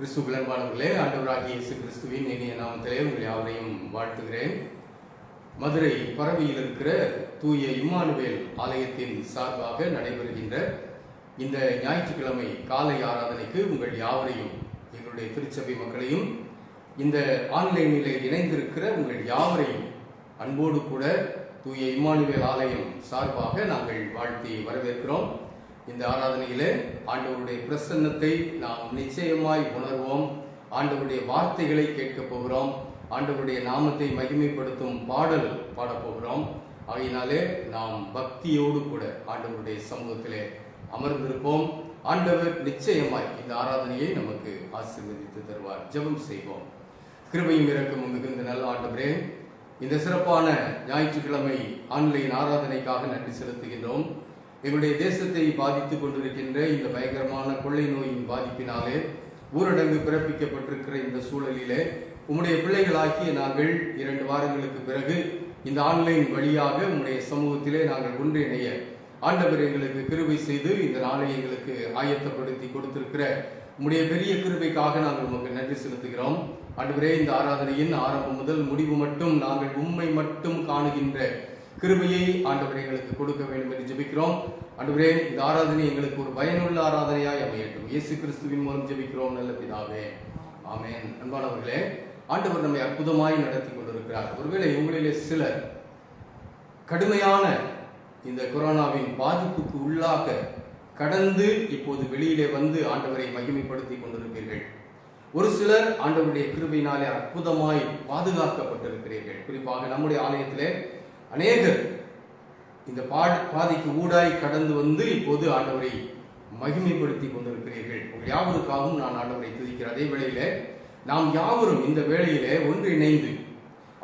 கிறிஸ்துவுக்குள் அன்பானவர்களே, ஆண்டவராகிய இயேசு கிறிஸ்துவின் இனிய நாமத்திலே உங்கள் யாவரையும் வாழ்த்துகிறேன். மதுரை பரவியில் இருக்கிற தூய இம்மானுவேல் ஆலயத்தின் சார்பாக நடைபெறுகின்ற இந்த ஞாயிற்றுக்கிழமை காலை ஆராதனைக்கு உங்கள் யாவரையும், எங்களுடைய திருச்சபை மக்களையும், இந்த ஆன்லைனிலே இணைந்திருக்கிற உங்கள் யாவரையும் அன்போடு கூட தூய இம்மானுவேல் ஆலயம் சார்பாக நாங்கள் வாழ்த்தி வரவேற்கிறோம். இந்த ஆராதனையிலே ஆண்டவருடைய பிரசன்னத்தை நாம் நிச்சயமாய் உணர்வோம். ஆண்டவருடைய வார்த்தைகளை கேட்கப் போகிறோம். ஆண்டவருடைய நாமத்தை மகிமைப்படுத்தும் பாடல் பாடப்போகிறோம். ஆகையினாலே நாம் பக்தியோடு கூட ஆண்டவருடைய சமூகத்திலே அமர்ந்திருப்போம். ஆண்டவர் நிச்சயமாய் இந்த ஆராதனையை நமக்கு ஆசீர்வதித்து தருவார். ஜெபம் செய்வோம். கிருபையும் இரக்கமும் மிகுந்த நல்ல ஆண்டவரே, இந்த சிறப்பான ஞாயிற்றுக்கிழமை ஆன்லைன் ஆராதனைக்காக நன்றி செலுத்துகின்றோம். எங்களுடைய தேசத்தை பாதித்துக் கொண்டிருக்கின்ற இந்த பயங்கரமான கொள்ளை நோயின் பாதிப்பினாலே ஊரடங்கு பிறப்பிக்கப்பட்டிருக்கிற இந்த சூழலிலே உம்முடைய பிள்ளைகளாகிய நாங்கள் 2 வாரங்களுக்கு பிறகு இந்த ஆன்லைன் வழியாக உம்முடைய சமூகத்திலே நாங்கள் ஒன்றிணைய ஆண்டவர் எங்களுக்கு கிருபை செய்து இந்த நாளை எங்களுக்கு ஆயத்தப்படுத்தி கொடுத்திருக்கிற உம்முடைய பெரிய கிருபைக்காக நாங்கள் உமக்கு நன்றி செலுத்துகிறோம். ஆண்டவரே, இந்த ஆராதனையின் ஆரம்பம் முதல் முடிவு மட்டும் நாங்கள் உம்மை மட்டும் காணுகின்ற கிருபையை ஆண்டவரே எங்களுக்கு கொடுக்க வேண்டும் என்று ஜெபிக்கிறோம். ஆண்டவரே, இந்த ஆராதனை எங்களுக்கு ஒரு பயனுள்ள ஆராதனையாய் அமையட்டும். இயேசு கிறிஸ்துவின் மூலம் ஜெபிக்கிறோம் நல்ல பிதாவே, ஆமென். அன்பானவர்களே, ஆண்டவர் நம்மை அற்புதமாய் நடத்தி கொண்டிருக்கிறார். ஒருவேளை உங்களிலே சிலர் கடுமையான இந்த கொரோனாவின் பாதிப்புக்கு உள்ளாக கடந்து இப்போது வெளியிலே வந்து ஆண்டவரை மகிமைப்படுத்தி கொண்டிருப்பீர்கள். ஒரு சிலர் ஆண்டவருடைய கிருபையினாலே அற்புதமாய் பாதுகாக்கப்பட்டிருக்கிறீர்கள். குறிப்பாக நம்முடைய ஆலயத்திலே அநேகர் இந்த பாதிக்கு ஊடாய் கடந்து வந்து இப்போது ஆண்டவரை மகிமைப்படுத்தி கொண்டிருக்கிறீர்கள். உங்கள் யாவருக்காகவும் நான் ஆண்டவரை துதிக்கிறேன். அதே வேளையிலே நாம் யாவரும் இந்த வேளையிலே ஒன்றிணைந்து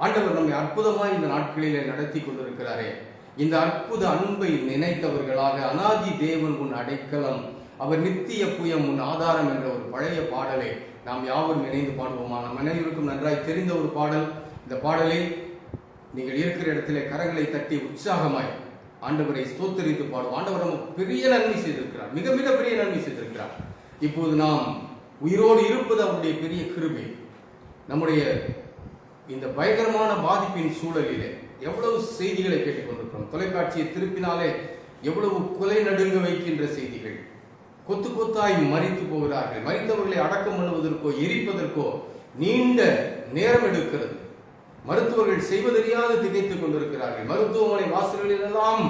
ஆண்டவர் நம்மை அற்புதமாய் இந்த நாட்களிலே நடத்தி கொண்டிருக்கிறாரே, இந்த அற்புத அன்பை நினைத்தவர்களாக அநாதி தேவன் உன் அடைக்கலம், அவர் நித்திய புயம் உன் ஆதாரம் என்ற ஒரு பழைய பாடலை நாம் யாவரும் இணைந்து பாடுவோமா? நம் அனைவருக்கும் நன்றாய் தெரிந்த ஒரு பாடல். இந்த பாடலை நீங்கள் இருக்கிற இடத்திலே கரங்களை தட்டி உற்சாகமாய் ஆண்டவரை ஸ்தோத்தரித்து பாடுவோம். ஆண்டவர் நமக்கு பெரிய நன்மை செய்திருக்கிறார், மிக மிக பெரிய நன்மை செய்திருக்கிறார். இப்போது நாம் உயிரோடு இருப்பது அவருடைய பெரிய கிருபை. நம்முடைய இந்த பயங்கரமான பாதிப்பின் சூழலிலே எவ்வளவு செய்திகளை கேட்டுக்கொண்டிருக்கிறோம். தொலைக்காட்சியை திருப்பினாலே எவ்வளவு கொலை நடுங்க வைக்கின்ற செய்திகள். கொத்து கொத்தாய் மரித்து போகிறார்கள். மரித்தவர்களை அடக்கம் பண்ணுவதற்கோ எரிப்பதற்கோ நீண்ட நேரம் எடுக்கிறது. மருத்துவர்கள் செய்வதறியாது திகைத்துக் கொண்டிருக்கிறார்கள். மருத்துவமனை வாசல்களில் எல்லாம்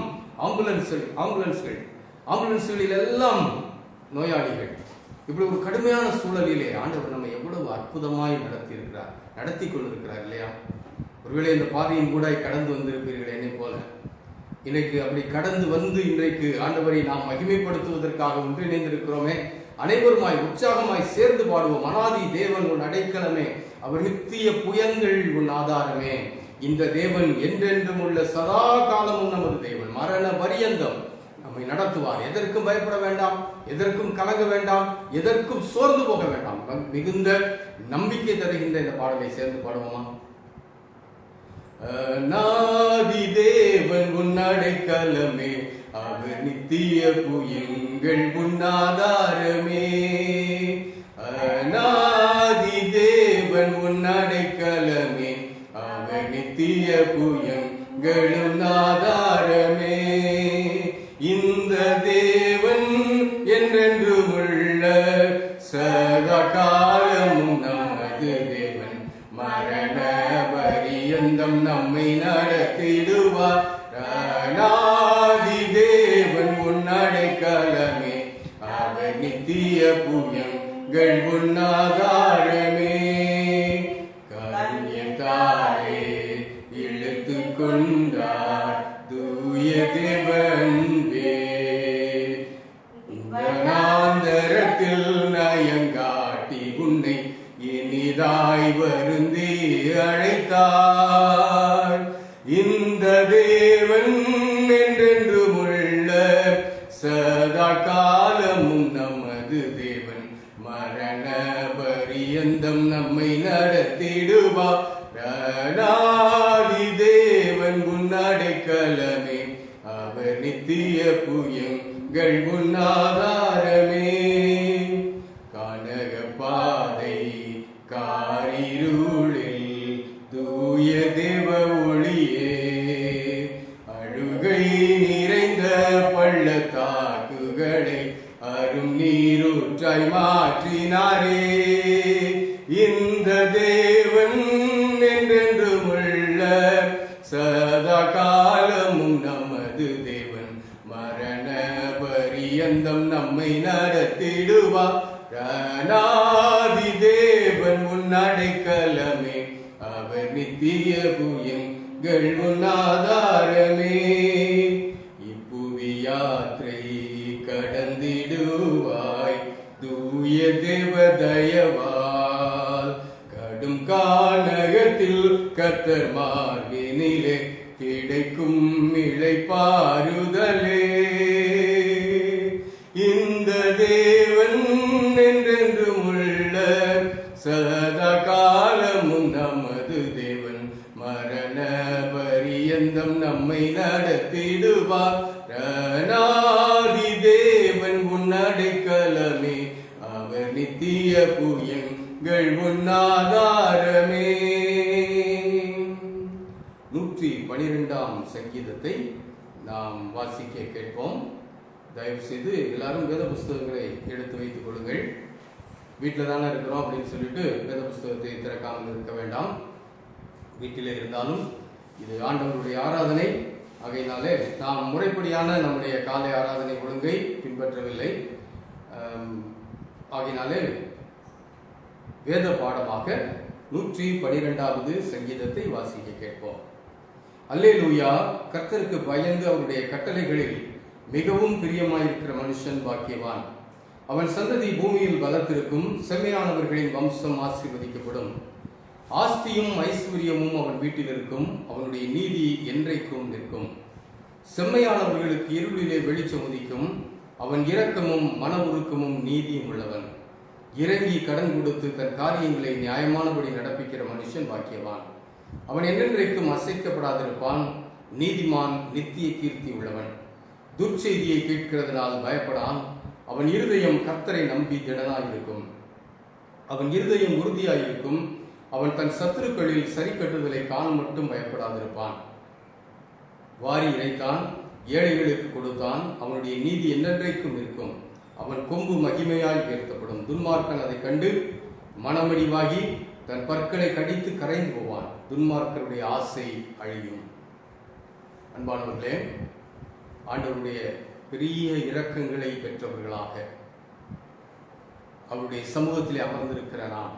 ஆம்புலன்ஸ்களில் எல்லாம் நோயாளிகள். இப்படி ஒரு கடுமையான சூழலிலே ஆண்டவர் நம்மை எவ்வளவு அற்புதமாய் நடத்தி கொண்டிருக்கிறார் இல்லையா? ஒருவேளை இந்த பாதையின் கூட கடந்து வந்திருப்பீர்கள் என்னை போல. இன்றைக்கு அப்படி கடந்து வந்து இன்றைக்கு ஆண்டவரை நாம் மகிமைப்படுத்துவதற்காக ஒன்றிணைந்திருக்கிறோமே. அனைவருமாய் உற்சாகமாய் சேர்ந்து பாடுவோம். அநாதி தேவன் உன் அடைக்கலமே, அவர் நித்திய புயங்கள் உன் ஆதாரமே. இந்த தேவன் என்றென்றும் உள்ள சதா காலமும் நமது தேவன், மரண பரியந்தம் நம்மை நடத்துவார். எதற்கும் பயப்பட வேண்டாம், எதற்கும் கலங்க வேண்டாம், எதற்கும் சோர்ந்து போக வேண்டாம். மிகுந்த நம்பிக்கை தருகின்ற இந்த பாடலை சேர்ந்து பாடுவோமா? அநாதி தேவன் உன் அடைக்கலமே, அவர் நித்திய புயங்கள் உன் ஆதாரமே. அநாதி தேவன் உன் அடைக்கலமே, அவர் நித்திய புயங்கள் உன் ஆதாரமே. இந்த தேவன் என்றென்றும் உள்ள சதா காலமும் நமது தேவன், மரண பரியந்தம் நம்மை நடத்திடுவார். அநாதி தேவன் உன் அடைக்கலமே, அவர் நித்திய புயங்கள் உன் ஆதாரமே. கருண்யத்தாலே இழுத்து கொண்டார் தூய தேவன்பே, வனாந்தரத்தில் நயங்காட்டி உன்னை இனிதாய் வருந்தி அழைத்தார். இந்த தேவன் என்றென்றும் உள்ள சதா காலமும் நமது தேவன், மரண பரியந்தம் நம்மை நடத்திடுவார். அநாதி தேவன் உன் அடைக்கலமே, அவர் நித்திய புயங்கள் உன் ஆதாரமே. கானக பாதை அரும் நீரூற்றாய் மாற்றினாரே. இந்த தேவன் என்றென்றும் உள்ள சதா காலமும் நமது தேவன். மரண பரியந்தம் நம்மை நடத்திடுவார். அநாதி தேவன் முன்னடைக்கலமே, அவர் நித்திய புயங்கள் முன்னாதாரமே. இப்புவி யாத்திரை கடந்திடுவாய் தூய தேவ தயவால். கடும் கானகத்தில் கர்த்தர் மார்பினிலே கிடைக்கும் இளைப்பாறுதலே. இந்த தேவன் என்றென்றும் உள்ள சதா காலமும் நமது தேவன். மரண பரியந்தம் நம்மை நடத்திடுவார். அநாதி தேவன் முன்னடைக்கலமே, அவர் நித்திய புயங்கள் முன்னாதாரமே. 112ஆம் சங்கீதத்தை நாம் வாசிக்க கேட்போம். தயவு செய்து எல்லாரும் வேத புஸ்தகங்களை எடுத்து வைத்துக் கொள்ளுங்கள். வீட்டில் தானே இருக்கிறோம் அப்படின்னு சொல்லிட்டு வேத புஸ்தகத்தை திறக்காமல் இருக்க வேண்டாம். வீட்டிலே இருந்தாலும் இது ஆண்டவருடைய ஆராதனை. ஆகையினாலே நாம் முறைப்படியான நம்முடைய காலை ஆராதனை ஒழுங்கை பின்பற்றவில்லை. ஆகையினாலே வேத பாடமாக 112வது சங்கீதத்தை வாசிக்க கேட்போம். அல்லேலூயா. கர்த்தருக்கு பயந்து அவருடைய கட்டளைகளில் மிகவும் பிரியமாயிருக்கிற மனுஷன் பாக்கியவான். அவன் சந்ததி பூமியில் பலத்திருக்கும். செம்மையானவர்களின் வம்சம் ஆசீர்வதிக்கப்படும். ஆஸ்தியும் ஐஸ்வர்யமும் அவன் வீட்டில் இருக்கும். அவனுடைய நீதி என்றைக்கும் நிற்கும். செம்மையானவர்களுக்கு இருளிலே வெளிச்சம் உதிக்கும். அவன் இரக்கமும் மன உருக்கமும் நீதியும் உள்ளவன். இறங்கி கடன் கொடுத்து தன் காரியங்களை நியாயமானபடி நடப்பிக்கிற மனுஷன் பாக்கியவான். அவன் என்றென்றைக்கும் அசைக்கப்படாதிருப்பான். நீதிமான் நித்திய கீர்த்தி உள்ளவன். துர்ச்செய்தியை கேட்கிறதுனால் பயப்படான். அவன் இருதயம் கர்த்தரை நம்பி திடனாயிருக்கும். அவன் இருதயம் உறுதியாயிருக்கும். அவன் தன் சத்துருக்களில் சரி கட்டுதலை காண மட்டும் பயப்படாதிருப்பான். வாரி இறைத்தான், ஏழைகளுக்கு கொடுத்தான். அவனுடைய நீதி என்னென்றைக்கும் இருக்கும். அவன் கொம்பு மகிமையாய் உயர்த்தப்படும். துன்மார்க்கன் அதை கண்டு மனமடிவாகி தன் பற்களை கடித்து கரைந்து போவான். துன்மார்க்கருடைய ஆசை அழியும். அன்பானவர்களே, ஆண்டவருடைய பெரிய இரக்கங்களை பெற்றவர்களாக அவருடைய சமூகத்திலே அமர்ந்திருக்கிற நாம்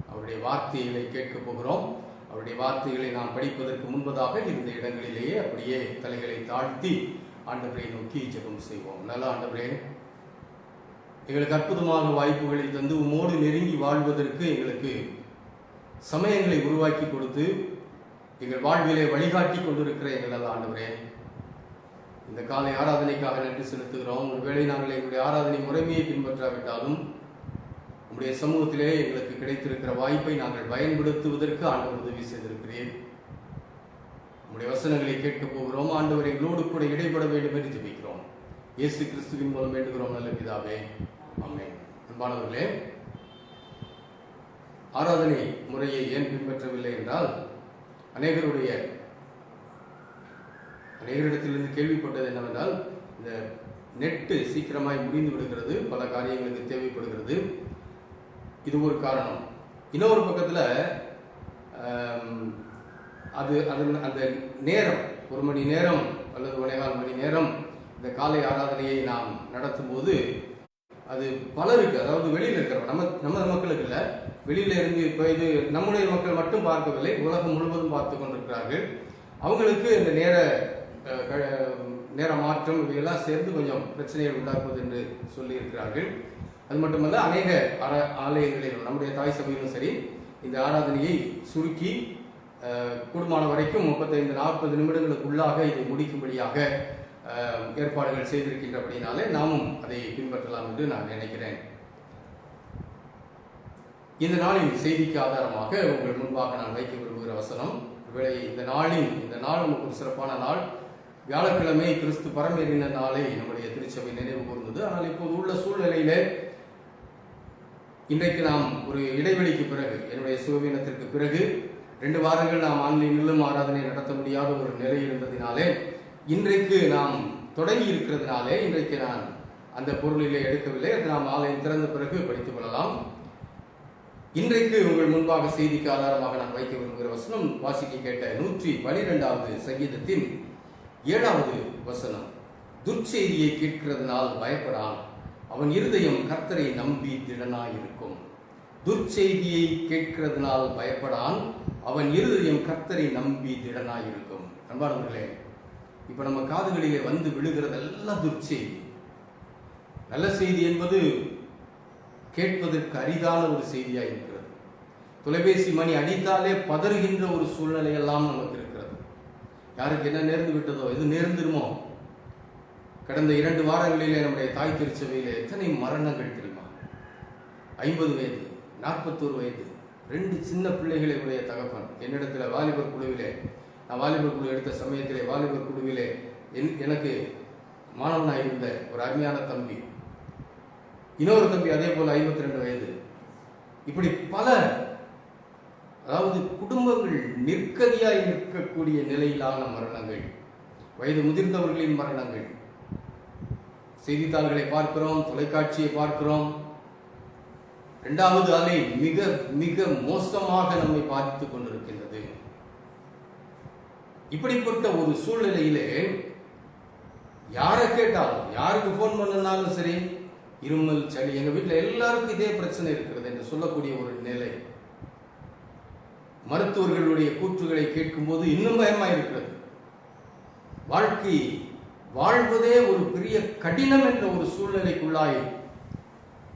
அவருடைய வார்த்தைகளை கேட்கப் போகிறோம். அவருடைய வார்த்தைகளை நாம் படிப்பதற்கு முன்பதாக இந்த இடங்களிலேயே அப்படியே தலைகளை தாழ்த்தி ஆண்டவரை நோக்கி ஜெபம் செய்வோம். நல்ல ஆண்டவரே, எங்களுக்கு அற்புதமான வாய்ப்புகளை தந்து உம்மோடு நெருங்கி வாழ்வதற்கு எங்களுக்கு சமயங்களை உருவாக்கி கொடுத்து எங்கள் வாழ்விலே வழிகாட்டி கொண்டிருக்கிற எங்கள் நல்ல ஆண்டவரே, இந்த காலை ஆராதனைக்காக நன்றி செலுத்துகிறோம். ஒருவேளை நாங்கள் எங்களுடைய ஆராதனை முறைமையை பின்பற்றாவிட்டாலும் உங்களுடைய சமூகத்திலே எங்களுக்கு கிடைத்திருக்கிற வாய்ப்பை நாங்கள் பயன்படுத்துவதற்கு ஆண்டவர் உதவி செய்திருக்கிறேன். உங்களுடைய வசனங்களை கேட்கப் போகிறோம். ஆண்டவர் எங்களோடு கூட இடைபட வேண்டும் என்று ஜெபிக்கிறோம். இயேசு கிறிஸ்துவின் மூலம் வேண்டுகிறோம் நல்ல பிதாவே, ஆமென். அன்பானவர்களே, ஆராதனை முறையை ஏன் பின்பற்றவில்லை என்றால் அநேகரிடத்திலிருந்து கேள்விப்பட்டது என்னவென்றால், இந்த நெட்டு சீக்கிரமாய் முடிந்து விடுகிறது, பல காரியங்களுக்கு தேவைப்படுகிறது. இது ஒரு காரணம். இன்னொரு பக்கத்தில் அந்த நேரம் 1 மணி நேரம் அல்லது 1.25 மணி நேரம் இந்த காலை ஆராதனையை நாம் நடத்தும் போது அது பலருக்கு, அதாவது வெளியில் இருக்கிறோம், நம்ம மக்களுக்கு இல்லை, வெளியில இருந்து இப்போ இது நம்முடைய மக்கள் மட்டும் பார்க்கவில்லை, உலகம் முழுவதும் பார்த்து கொண்டிருக்கிறார்கள். அவங்களுக்கு இந்த நேர மாற்றம் இவையெல்லாம் சேர்ந்து கொஞ்சம் பிரச்சனையை உண்டாக்குவது என்று சொல்லியிருக்கிறார்கள். அது மட்டுமல்ல, அநேக ஆலயங்களிலும் நம்முடைய தாய் சபையிலும் சரி, இந்த ஆராதனையை சுருக்கி கூடுமான வரைக்கும் 35-40 நிமிடங்களுக்குள்ளாக இதை முடிக்கும்படியாக ஏற்பாடுகள் செய்திருக்கின்றபடினாலே நாமும் அதை பின்பற்றலாம் என்று நான் நினைக்கிறேன். இந்த நாளின் செய்திக்கு ஆதாரமாக உங்கள் முன்பாக நான் வைக்க விரும்புகிற வசனம், ஒருவேளை இந்த நாள் நமக்கு ஒரு சிறப்பான நாள். வியாழக்கிழமை கிறிஸ்து பரமேறின நாளை நம்முடைய திருச்சபை நினைவு கூர்ந்தது. ஆனால் இப்போது உள்ள சூழ்நிலையிலே இன்றைக்கு நாம் ஒரு இடைவெளிக்கு பிறகு, என்னுடைய சுகவீனத்திற்கு பிறகு 2 வாரங்கள் நாம் ஆன்லைனிலும் ஆராதனை நடத்த முடியாத ஒரு நிலை இருந்ததினாலே, இன்றைக்கு நாம் தொடங்கி இருக்கிறதுனாலே இன்றைக்கு நான் அந்த பொருளிலே எடுக்கவில்லை. அது நாம் ஆலயம் திறந்த பிறகு படித்துக் கொள்ளலாம். இன்றைக்கு உங்கள் முன்பாக செய்திக்கு ஆதாரமாக நான் வைக்க விரும்புகிற வசனம் வாசிக்க கேட்ட 112வது சங்கீதத்தின் 7வது வசனம். துர்ச்செய்தியை கேட்கிறதுனால் பயப்படான், அவன் இருதயம் கர்த்தரை நம்பி திடனாயிருக்கும். துர்ச்செய்தியை கேட்கிறதுனால் பயப்படான், அவன் இருதயம் கர்த்தரை நம்பி திடனாயிருக்கும். அன்பானவர்களே, இப்ப நம்ம காதுகளிலே வந்து விழுகிறதெல்லாம் துர்ச்செய்தி. நல்ல செய்தி என்பது கேட்பதற்கு அரிதான ஒரு செய்தியாக இருக்கிறது. தொலைபேசி மணி அடித்தாலே பதறுகின்ற ஒரு சூழ்நிலை எல்லாம் நமக்கு இருக்கிறது. யாருக்கு என்ன நேர்ந்து விட்டதோ, எது நேர்ந்துருமோ. கடந்த 2 வாரங்களிலே நம்முடைய தாய் திருச்சபையிலே எத்தனை மரணங்கள் தெரியுமா? 50 வயது, 41 வயது, 2 சின்ன பிள்ளைகளை உடைய தகப்பன். என்னிடத்தில் வாலிபர் குழுவிலே, நான் வாலிபர் குழு எடுத்த சமயத்திலே வாலிபர் குழுவிலே எனக்கு மாணவனாக இருந்த ஒரு அருமையான தம்பி, இன்னொரு தம்பி அதே போல 52 வயது. இப்படி பல, அதாவது குடும்பங்கள் நிற்கதியாய் நிற்கக்கூடிய நிலையிலான மரணங்கள், வயது முதிர்ந்தவர்களின் மரணங்கள். செய்தித்தாள்களை பார்க்கிறோம், தொலைக்காட்சியை பார்க்கிறோம். 2வது அலை மிக மிக மோசமாக நம்மை பாதித்துக் கொண்டிருக்கின்றது. இப்படிப்பட்ட ஒரு சூழ்நிலையிலே யாரை கேட்டாலும், யாருக்கு போன் பண்ணனாலும் சரி, இருமல், சளி, எங்க வீட்டில் எல்லாருக்கும் இதே பிரச்சனை இருக்கிறது என்று சொல்லக்கூடிய ஒரு நிலை. மருத்துவர்களுடைய கூற்றுகளை கேட்கும் போது இன்னும் பயமாக இருக்கிறது. வாழ்க்கை வாழ்வதே ஒரு பெரிய கடினம் என்ற ஒரு சூழ்நிலைக்குள்ளாய்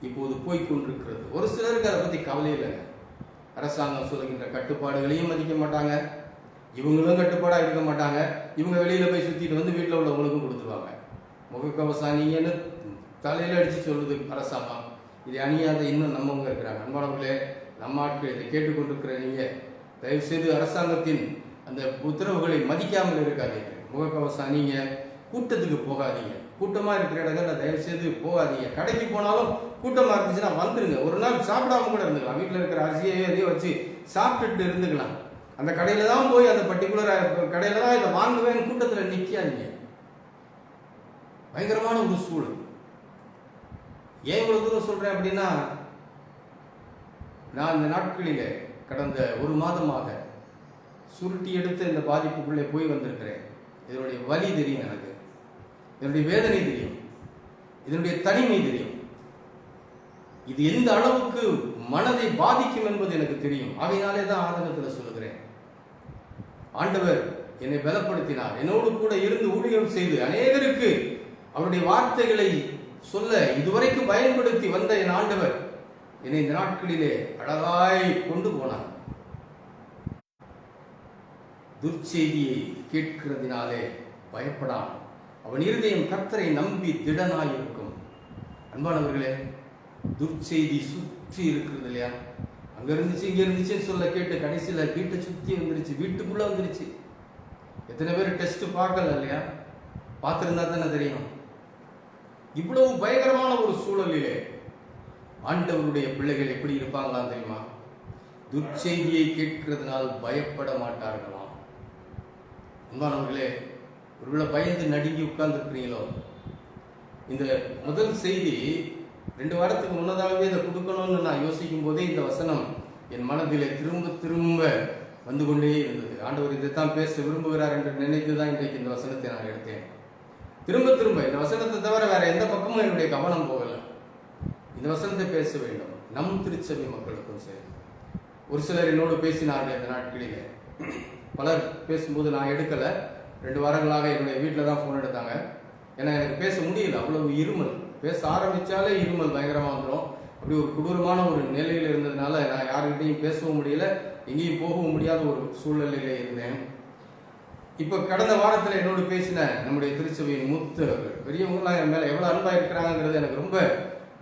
இப்போது போய்கொண்டிருக்கிறது. ஒரு சிலருக்கு அதை பற்றி கவலை இல்லைங்க. அரசாங்கம் சொல்லுகின்ற கட்டுப்பாடுகளையும் மதிக்க மாட்டாங்க, இவங்களும் கட்டுப்பாடாக இருக்க மாட்டாங்க. இவங்க வெளியில் போய் சுற்றிட்டு வந்து வீட்டில் உள்ளவங்களுக்கும் கொடுத்துருவாங்க. முகக்கவசம் அணிங்கன்னு தலையில் அடித்து சொல்லுது அரசாங்கம். இதை அணியாத இன்னும் நம்மவங்க இருக்கிறாங்க. அன்பானவர்களே, நம்ம ஆட்கள் இதை கேட்டுக்கொண்டிருக்கிற நீங்கள் தயவுசெய்து அரசாங்கத்தின் அந்த உத்தரவுகளை மதிக்காமல் இருக்காதீங்க. முகக்கவசம் அணிங்க, கூட்டத்துக்கு போகாதீங்க, கூட்டமாக இருக்கிற இடங்கள்ல தயவுசெய்து போகாதீங்க. கடைக்கு போனாலும் கூட்டமாக இருந்துச்சுன்னா வந்துருங்க. ஒரு நாள் சாப்பிடாம கூட இருந்துக்கலாம். வீட்டில் இருக்கிற அரிசியை எதையும் வச்சு சாப்பிட்டுட்டு இருந்துக்கலாம். அந்த கடையில் தான் போய், அந்த பர்டிகுலர் கடையில் தான் இதை வாங்குவேன் கூட்டத்தில் நிற்காதீங்க. பயங்கரமான ஒரு சூழல். ஏன் இவ்வளவு தூரம் சொல்றேன் அப்படின்னா, நான் இந்த நாட்களிலே கடந்த 1 மாதமாக சுருட்டி எடுத்த இந்த பாதிப்புக்குள்ளே போய் வந்திருக்கிறேன். இதனுடைய வலி தெரியும் எனக்கு, இதனுடைய வேதனை தெரியும், இதனுடைய தனிமை தெரியும். இது எந்த அளவுக்கு மனதை பாதிக்கும் என்பது எனக்கு தெரியும். ஆகையினாலே தான் ஆதங்கத்தில் சொல்லுகிறேன். ஆண்டவர் என்னை பலப்படுத்தினார். என்னோடு கூட இருந்து ஊழியம் செய்து அநேகருக்கு அவருடைய வார்த்தைகளை சொல்ல இதுவரைக்கும் பயன்படுத்தி வந்த என் ஆண்டவர் என்னை இந்த நாட்களிலே அழகாய் கொண்டு போனார். துர்ச்செய்தியை கேட்கிறதினாலே பயப்படான், அவன் இருதயம் கர்த்தரை நம்பி திடனாயிருக்கும். அன்பானவர்களே, துர்ச்செய்தி சுற்றி இருக்கிறது இல்லையா? அங்க இருந்துச்சு இங்க இருந்துச்சுன்னு சொல்ல கேட்டு கடைசியில் வீட்டை சுற்றி வந்துருச்சு, வீட்டுக்குள்ள வந்துருச்சு. எத்தனை பேர் டெஸ்ட் பார்க்கல இல்லையா? பார்த்துருந்தா தானே தெரியும். இவ்வளவு பயங்கரமான ஒரு சூழலிலே ஆண்டவருடைய பிள்ளைகள் எப்படி இருப்பாங்களாம் தெரியுமா? துர்ச்செய்தியை கேட்கிறதுனால் பயப்பட மாட்டார்களாம். அன்பானவர்களே, ஒருவேளை பயந்து நடுங்கி உட்கார்ந்துருக்கிறீங்களோ? இந்த முதல் செய்தி 2 வாரத்துக்கு முன்னதாகவே இதை கொடுக்கணும்னு நான் யோசிக்கும் போதே இந்த வசனம் என் மனதிலே திரும்ப திரும்ப வந்து கொண்டே இருந்தது. ஆண்டவர் இதைத்தான் பேச விரும்புகிறார் என்று நினைத்து தான் இன்றைக்கு இந்த வசனத்தை நான் எடுத்தேன். திரும்ப திரும்ப இந்த வசனத்தை தவிர வேற எந்த பக்கமும் என்னுடைய கவனம் போகல. இந்த வசனத்தை பேச வேண்டும், நம் திருச்சபை மக்களுக்கும் சரி. ஒரு சிலர் என்னோடு பேசினார்கள் இந்த நாட்களிலே. பலர் பேசும்போது நான் எடுக்கலை. 2 வாரங்களாக என்னுடைய வீட்டில் தான் ஃபோன் எடுத்தாங்க. ஏன்னா எனக்கு பேச முடியல, அவ்வளவு இருமல். பேச ஆரம்பித்தாலே இருமல் பயங்கரமாக வந்துடும். அப்படி ஒரு கொடூரமான ஒரு நிலையில் இருந்ததுனால நான் யாருக்கிட்டையும் பேசவும் முடியல, எங்கேயும் போகவும் முடியாத ஒரு சூழ்நிலையிலே இருந்தேன். இப்போ கடந்த வாரத்தில் என்னோடு பேசின நம்முடைய திருச்சபையின் மூத்தவர்கள், பெரியவங்களாம் என் மேலே எவ்வளோ அன்பாக இருக்கிறாங்கிறது எனக்கு ரொம்ப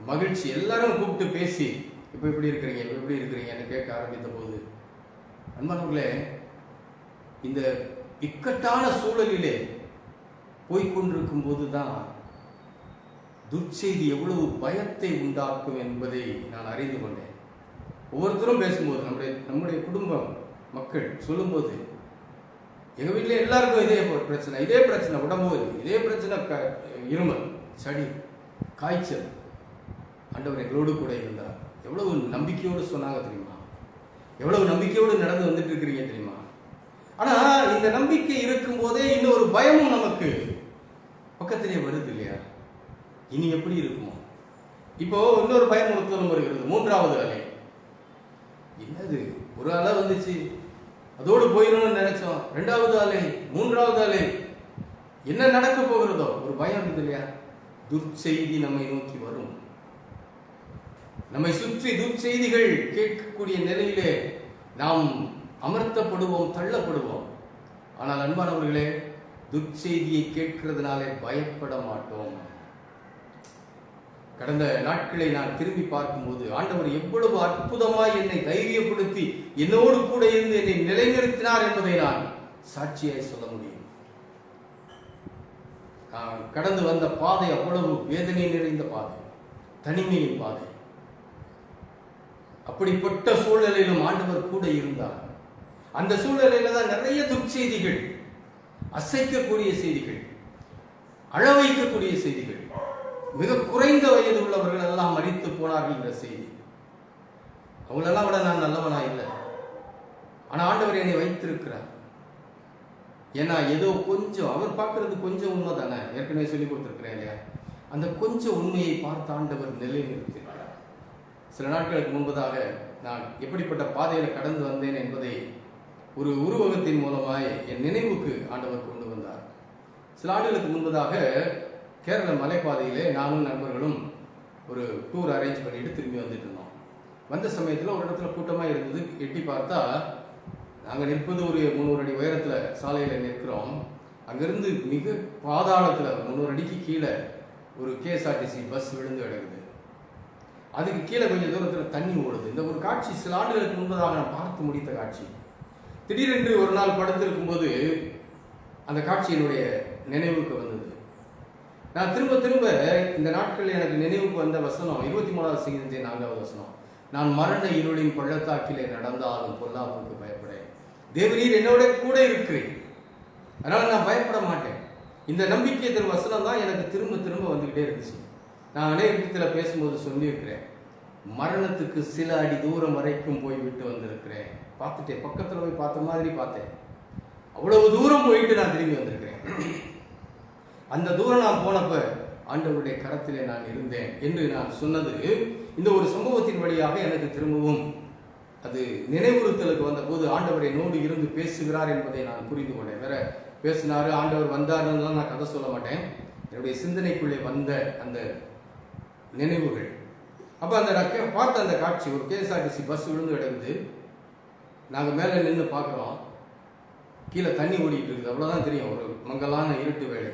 மகிழ்ச்சி. எல்லாரும் கூப்பிட்டு பேசி இப்போ எப்படி இருக்கிறீங்க, இப்போ எப்படி இருக்கிறீங்கன்னு கேட்க ஆரம்பித்த போது, அன்பானவர்களே, இந்த இக்கட்டான சூழலிலே போய்கொண்டிருக்கும் போது தான் துர்ச்செய்தி எவ்வளவு பயத்தை உண்டாக்கும் என்பதை நான் அறிந்து கொண்டேன். ஒவ்வொருத்தரும் பேசும்போது, நம்முடைய குடும்பம் மக்கள் சொல்லும்போது, எங்கள் வீட்டில் எல்லாருக்கும் இதே பிரச்சனை, உடம்பு வலி, இதே பிரச்சனை, இருமல், சளி, காய்ச்சல். ஆண்டவர் எங்களோடு கூட இருந்தார். எவ்வளவு நம்பிக்கையோடு சொன்னாங்க தெரியுமா? எவ்வளவு நம்பிக்கையோடு நடந்து வந்துட்டு இருக்கிறீங்க தெரியுமா? ஆனா இந்த நம்பிக்கை இருக்கும் போதே இன்னொரு பயமும் நமக்கு பக்கத்திலே வருது இல்லையா? இனி எப்படி இருக்குமோ? இப்போ இன்னொரு பயம் ஒருத்தரும் வருகிறது. 3வது அலை. என்னது, ஒரு அலை வந்துச்சு, அதோடு போயிடணும்னு நினைச்சோம். 2வது அலை, 3வது அலை, என்ன நடக்க போகிறதோ ஒரு பயம் இருக்குது இல்லையா? துர்ச்செய்தி நம்மை நோக்கி வரும். நம்மை சுற்றி துர்ச்செய்திகள் கேட்கக்கூடிய நிலையிலே நாம் அமர்த்தப்படுவோம், தள்ளப்படுவோம். ஆனால் அன்பானவர்களே, துர்ச்செய்தியை கேட்கிறதுனாலே பயப்பட மாட்டோம். கடந்த நாட்களை நான் திரும்பி பார்க்கும்போது ஆண்டவர் எவ்வளவு அற்புதமாய் என்னை தைரியப்படுத்தி என்னோடு கூட இருந்து என்னை நிலைநிறுத்தினார் என்பதை நான் சாட்சியாய் சொல்ல முடியும். கடந்து வந்த பாதை அவ்வளவு வேதனை நிறைந்த பாதை, தனிமையின் பாதை. அப்படிப்பட்ட சூழ்நிலையிலும் ஆண்டவர் கூட இருந்தார். அந்த சூழ்நிலையில தான் நிறைய துர்ச்செய்திகள், அசைக்கக்கூடிய செய்திகள், அழ வைக்கக்கூடிய செய்திகள், மிக குறைந்த வயது உள்ளவர்கள் எல்லாம் மரித்து போனார்கள் என்ற செய்தி. அவங்களெல்லாம் விட நான் நல்லவனா இல்லை, ஆனா ஆண்டவர் என்னை வைத்திருக்கிறார். ஏன்னா ஏதோ கொஞ்சம், அவர் பார்க்கறது கொஞ்சம் உண்மை தானே, ஏற்கனவே சொல்லி கொடுத்துருக்கிறேன் இல்லையா? அந்த கொஞ்சம் உண்மையை பார்த்து ஆண்டவர் நிலைநிறுத்தியிருக்கிறார். சில நாட்களுக்கு முன்பதாக நான் எப்படிப்பட்ட பாதையில் கடந்து வந்தேன் என்பதை ஒரு உருவகத்தின் மூலமாய் என் நினைவுக்கு ஆண்டவர் கொண்டு வந்தார். சில ஆண்டுகளுக்கு முன்பதாக கேரள மலைப்பாதையிலே நானும் நண்பர்களும் ஒரு டூர் அரேஞ்ச் பண்ணிட்டு திரும்பி வந்துட்டு இருந்தோம். வந்த சமயத்தில் ஒரு இடத்துல கூட்டமாக இருந்தது. எட்டி பார்த்தா நாங்கள் நிற்பது ஒரு 300 அடி உயரத்தில் சாலையில் நிற்கிறோம். அங்கிருந்து மிக பாதாளத்தில் 300 அடிக்கு கீழே ஒரு KSRTC பஸ் விழுந்து கிடக்குது. அதுக்கு கீழே கொஞ்சம் தூரத்தில் தண்ணி ஓடுது. இந்த ஒரு காட்சி சில ஆண்டுகளுக்கு முன்பதாக நான் பார்த்து முடித்த காட்சி. திடீரென்று ஒரு நாள் படுத்திருக்கும் போது அந்த காட்சி என்னுடைய நினைவுக்கு வந்தது. நான் திரும்ப திரும்ப இந்த நாட்களில் எனக்கு நினைவுக்கு வந்த வசனம் 23வது சங்கீதத்தின் 4வது வசனம். நான் மரண இருளின் பள்ளத்தாக்கிலே நடந்தாலும் பொல்லாப்புக்கு பயப்படேன், தேவரீர் என்னோட கூட இருக்கிறேன், அதனால நான் பயப்பட மாட்டேன். இந்த நம்பிக்கை தரும் வசனம் தான் எனக்கு திரும்ப திரும்ப வந்துகிட்டே இருந்துச்சு. நான் அநேகத்தில் பேசும்போது சொல்லியிருக்கிறேன், மரணத்துக்கு சில அடி தூரம் வரைக்கும் போய் விட்டு வந்திருக்கிறேன். பார்த்துட்டேன், பக்கத்தில் போய் பார்த்த மாதிரி பார்த்தேன். அவ்வளவு தூரம் போயிட்டு நான் திரும்பி வந்திருக்கிறேன். அந்த தூரம் நான் போனப்ப ஆண்டவருடைய கரத்திலே நான் இருந்தேன் என்று நான் சொன்னது இந்த ஒரு சம்பவத்தின் வழியாக எனக்கு திரும்பவும் அது நினைவுறுத்தலுக்கு வந்த போது ஆண்டவர் என்னோடு இருந்து பேசுகிறார் என்பதை நான் புரிந்து கொண்டேன். வேற பேசினாரு, ஆண்டவர் வந்தாருன்னு நான் கதை சொல்ல மாட்டேன். என்னுடைய சிந்தனைக்குள்ளே வந்த அந்த நினைவுகள். அப்போ அந்த நான் பார்த்த அந்த காட்சி, ஒரு KSRTC பஸ் விழுந்து கிடக்குது. நாங்கள் மேலே நின்று பார்க்குறோம், கீழே தண்ணி ஓடிட்டு இருக்குது, அவ்வளோதான் தெரியும். ஒரு மங்கலான இருட்டு வேலை.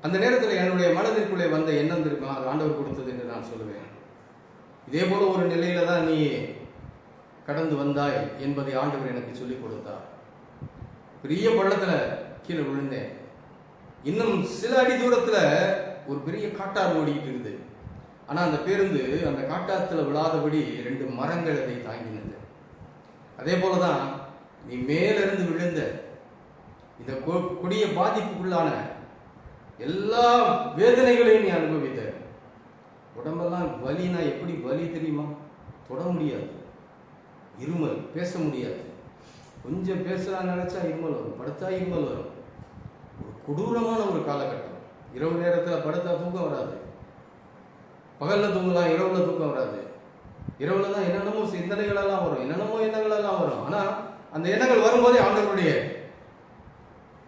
அந்த நேரத்தில் என்னுடைய மனதிற்குள்ளே வந்த எண்ணம் இருக்கும், அது ஆண்டவர் கொடுத்தது என்று நான் சொல்லுவேன். இதே போல ஒரு நிலையில தான் நீ கடந்து வந்தாய் என்பதை ஆண்டவர் எனக்கு சொல்லிக் கொடுத்தார். பெரிய பள்ளத்தில் கீழே விழுந்தேன். இன்னும் சில அடி தூரத்தில் ஒரு பெரிய காட்டாறு ஓடிக்கிட்டு இருக்குது. ஆனால் அந்த பேருந்து அந்த காட்டாத்துல விழாதபடி 2 மரங்கள் அதை தாங்கினது. அதே போலதான் நீ மேலிருந்து விழுந்த இந்த கொடிய பாதிப்புக்குள்ளான எல்லா வேதனைகளையும் நீ அனுபவித்த. உடம்பெல்லாம் வலினா எப்படி வலி தெரியுமா? தொட முடியாது, இருமல், பேச முடியாது. கொஞ்சம் பேசலாம் நினைச்சா இருமல் வரும், படுத்தா இருமல் வரும். ஒரு கொடூரமான ஒரு காலகட்டம். இரவு நேரத்தில் படுத்தா தூக்கம் வராது, பகல்ல தூங்கலாம், இரவுல தூக்கம் வராது. இரவுல தான் என்னென்னமோ சிந்தனைகள் எல்லாம் வரும், என்னென்னமோ எண்ணங்கள் எல்லாம் வரும். ஆனா அந்த எண்ணங்கள் வரும்போதே ஆண்டவருடைய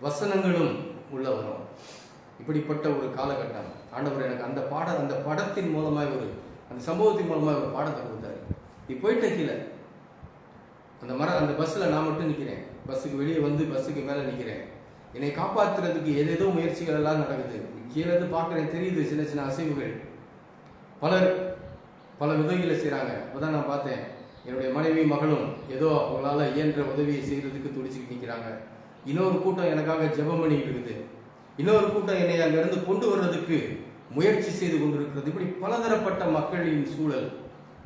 வசனங்களும் உள்ள வரும். இப்படிப்பட்ட ஒரு காலகட்டம் ஆண்டவர் எனக்கு அந்த படத்தின் மூலமாய் அந்த சம்பவத்தின் மூலமாய் ஒரு பாடத்தை கொடுத்தாரு. நீ போயிட்ட கீழே அந்த பஸ்ஸில் நான் மட்டும் நிற்கிறேன். பஸ்ஸுக்கு வெளியே வந்து பஸ்ஸுக்கு மேலே நிற்கிறேன். என்னை காப்பாற்றுறதுக்கு ஏதேதோ முயற்சிகள் எல்லாம் நடக்குது. கீழே இருந்து பார்க்குறேன், தெரியுது சின்ன சின்ன அசைவுகள். பலர் பல உதவிகளை செய்கிறாங்க. அப்போதான் நான் பார்த்தேன், என்னுடைய மனைவி மகளும் ஏதோ அவங்களால இயன்ற உதவியை செய்கிறதுக்கு துடிச்சுக்கிட்டு நிற்கிறாங்க. இன்னொரு கூட்டம் எனக்காக ஜெபம் பண்ணிக்கிட்டு இருக்குது. இன்னொரு கூட்டம் என்னை அங்கிருந்து கொண்டு வர்றதுக்கு முயற்சி செய்து கொண்டிருக்கிறது. இப்படி பலதரப்பட்ட மக்களின் சூழல்.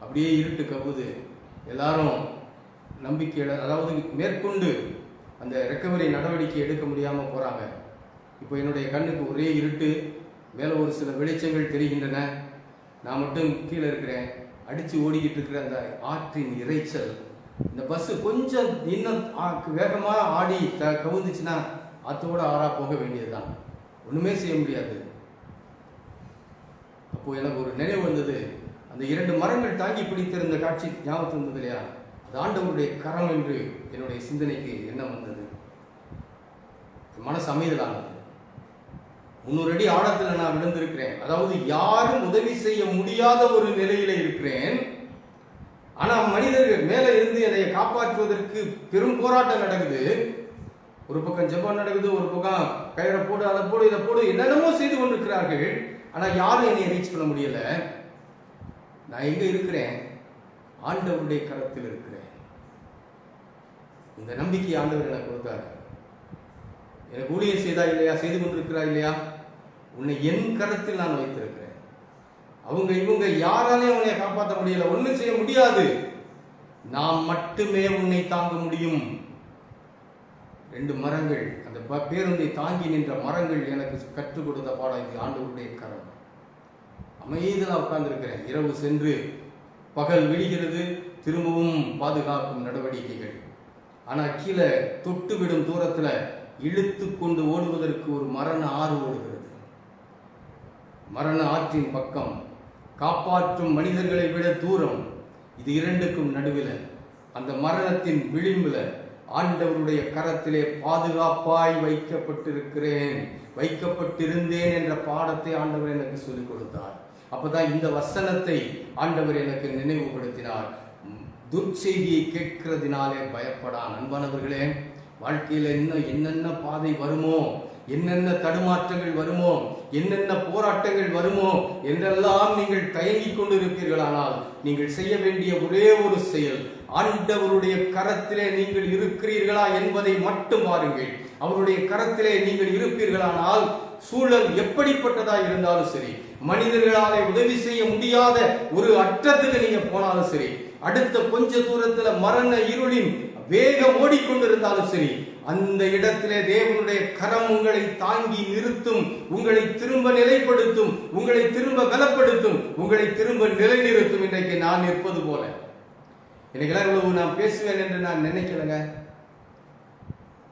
அப்படியே இருட்டு கவுது. எல்லாரும் நம்பிக்கையில, அதாவது மேற்கொண்டு அந்த ரெக்கவரி நடவடிக்கை எடுக்க முடியாமல் போகிறாங்க. இப்போ என்னுடைய கண்ணுக்கு ஒரே இருட்டு, மேலே ஒரு சில வெளிச்சங்கள் தெரிகின்றன. நான் மட்டும் கீழே இருக்கிறேன். அடித்து ஓடிக்கிட்டு இருக்கிற அந்த ஆற்றின் இறைச்சல், இந்த பஸ்ஸு கொஞ்சம் இன்னும் வேகமாக ஆடி கவுந்துச்சுன்னா அத்தோட ஆறா போக வேண்டியதுதான், ஒன்றுமே செய்ய முடியாது. அப்போ எனக்கு ஒரு நினைவு வந்தது. அந்த 2 மரங்கள் தாங்கி பிடித்திருந்த காட்சி ஞாபகம் இருந்தது இல்லையா? அது ஆண்டவருடைய கரம் என்று என்னுடைய சிந்தனைக்கு என்ன வந்தது. மனசு அமைதலானது. 300 அடி ஆழத்தில் நான் விழுந்திருக்கிறேன். அதாவது யாரும் உதவி செய்ய முடியாத ஒரு நிலையில இருக்கிறேன். ஆனா மனிதர்கள் மேல இருந்து என்னை காப்பாற்றுவதற்கு பெரும் போராட்டம் நடக்குது. ஒரு பக்கம் ஜெபம் நடக்குது, ஒரு பக்கம் கயிறை போடு, அதை போடு, இதை போடு, என்னென்னமோ செய்து கொண்டிருக்கிறார்கள். ஆனா யாரும் என்னை ரீச் பண்ண முடியல. நான் எங்க இருக்கிறேன்? ஆண்டவருடைய கரத்தில் இருக்கிறேன். இந்த நம்பிக்கை ஆண்டவர் எனக்கு கொடுத்தாரு. எனக்கு ஊழியம் செய்தா இல்லையா, செய்து கொண்டிருக்கிறா இல்லையா, உன்னை என் கரத்தில் நான் வைத்திருக்கிறேன். அவங்க இவங்க யாராலையும் உன்னை காப்பாற்ற முடியல, ஒன்றும் செய்ய முடியாது. நாம் மட்டுமே உன்னை தாங்க முடியும். 2 மரங்கள், அந்த பேருந்தை தாங்கி நின்ற மரங்கள் எனக்கு கற்றுக் கொடுத்த பாடம் இது. ஆண்டவருடைய கரம். அமைதியாக உட்கார்ந்திருக்கிறேன். இரவு சென்று பகல் விடுகிறது, திரும்பவும் பாதுகாக்கும் நடவடிக்கைகள். ஆனால் கீழே தொட்டு விடும் தூரத்தில் இழுத்து கொண்டு ஓடுவதற்கு ஒரு மரண ஆறு ஓடுகிறது. மரண ஆற்றின் பக்கம் காப்பாற்றும் மனிதர்களை விட தூரம். இது 2க்கும் நடுவில் அந்த மரணத்தின் விளிம்பில் ஆண்டவருடைய கரத்திலே பாதுகாப்பாய் வைக்கப்பட்டிருந்தேன் என்ற பாடத்தை ஆண்டவர் எனக்கு சொல்லிக் கொடுத்தார். அப்பதான் இந்த வசனத்தை ஆண்டவர் எனக்கு நினைவுபடுத்தினார். துர்ச்செய்தியை கேட்கிறதுனாலே பயப்படான். அன்பானவர்களே, வாழ்க்கையில் என்னென்ன பாதை வருமோ, என்னென்ன தடுமாற்றங்கள் வருமோ, என்னென்ன போராட்டங்கள் வருமோ என்றெல்லாம் நீங்கள் தயங்கிக் கொண்டிருப்பீர்களானால் நீங்கள் செய்ய வேண்டிய ஒரே ஒரு செயல், ஆண்டவருடைய கரத்திலே நீங்கள் இருக்கிறீர்களா என்பதை மட்டும் பாருங்கள். அவருடைய கரத்திலே நீங்கள் இருப்பீர்களானால் சூழல் எப்படிப்பட்டதா இருந்தாலும் சரி, மனிதர்களாலே உதவி செய்ய முடியாத ஒரு அற்றத்துக்கு நீங்க போனாலும் சரி, அடுத்த கொஞ்ச தூரத்துல மரண இருளின் வேகம் ஓடிக்கொண்டிருந்தாலும் சரி, அந்த இடத்திலே தேவனுடைய கரம் உங்களை தாங்கி நிறுத்தும், உங்களை திரும்ப நிலைப்படுத்தும், உங்களை திரும்ப பலப்படுத்தும், உங்களை திரும்ப நிலைநிறுத்தும். இன்றைக்கு நான் இருப்பது போல இன்னைக்கெல்லாம் இவ்வளவு நான் பேசுவேன் என்று நான் நினைக்கலங்க.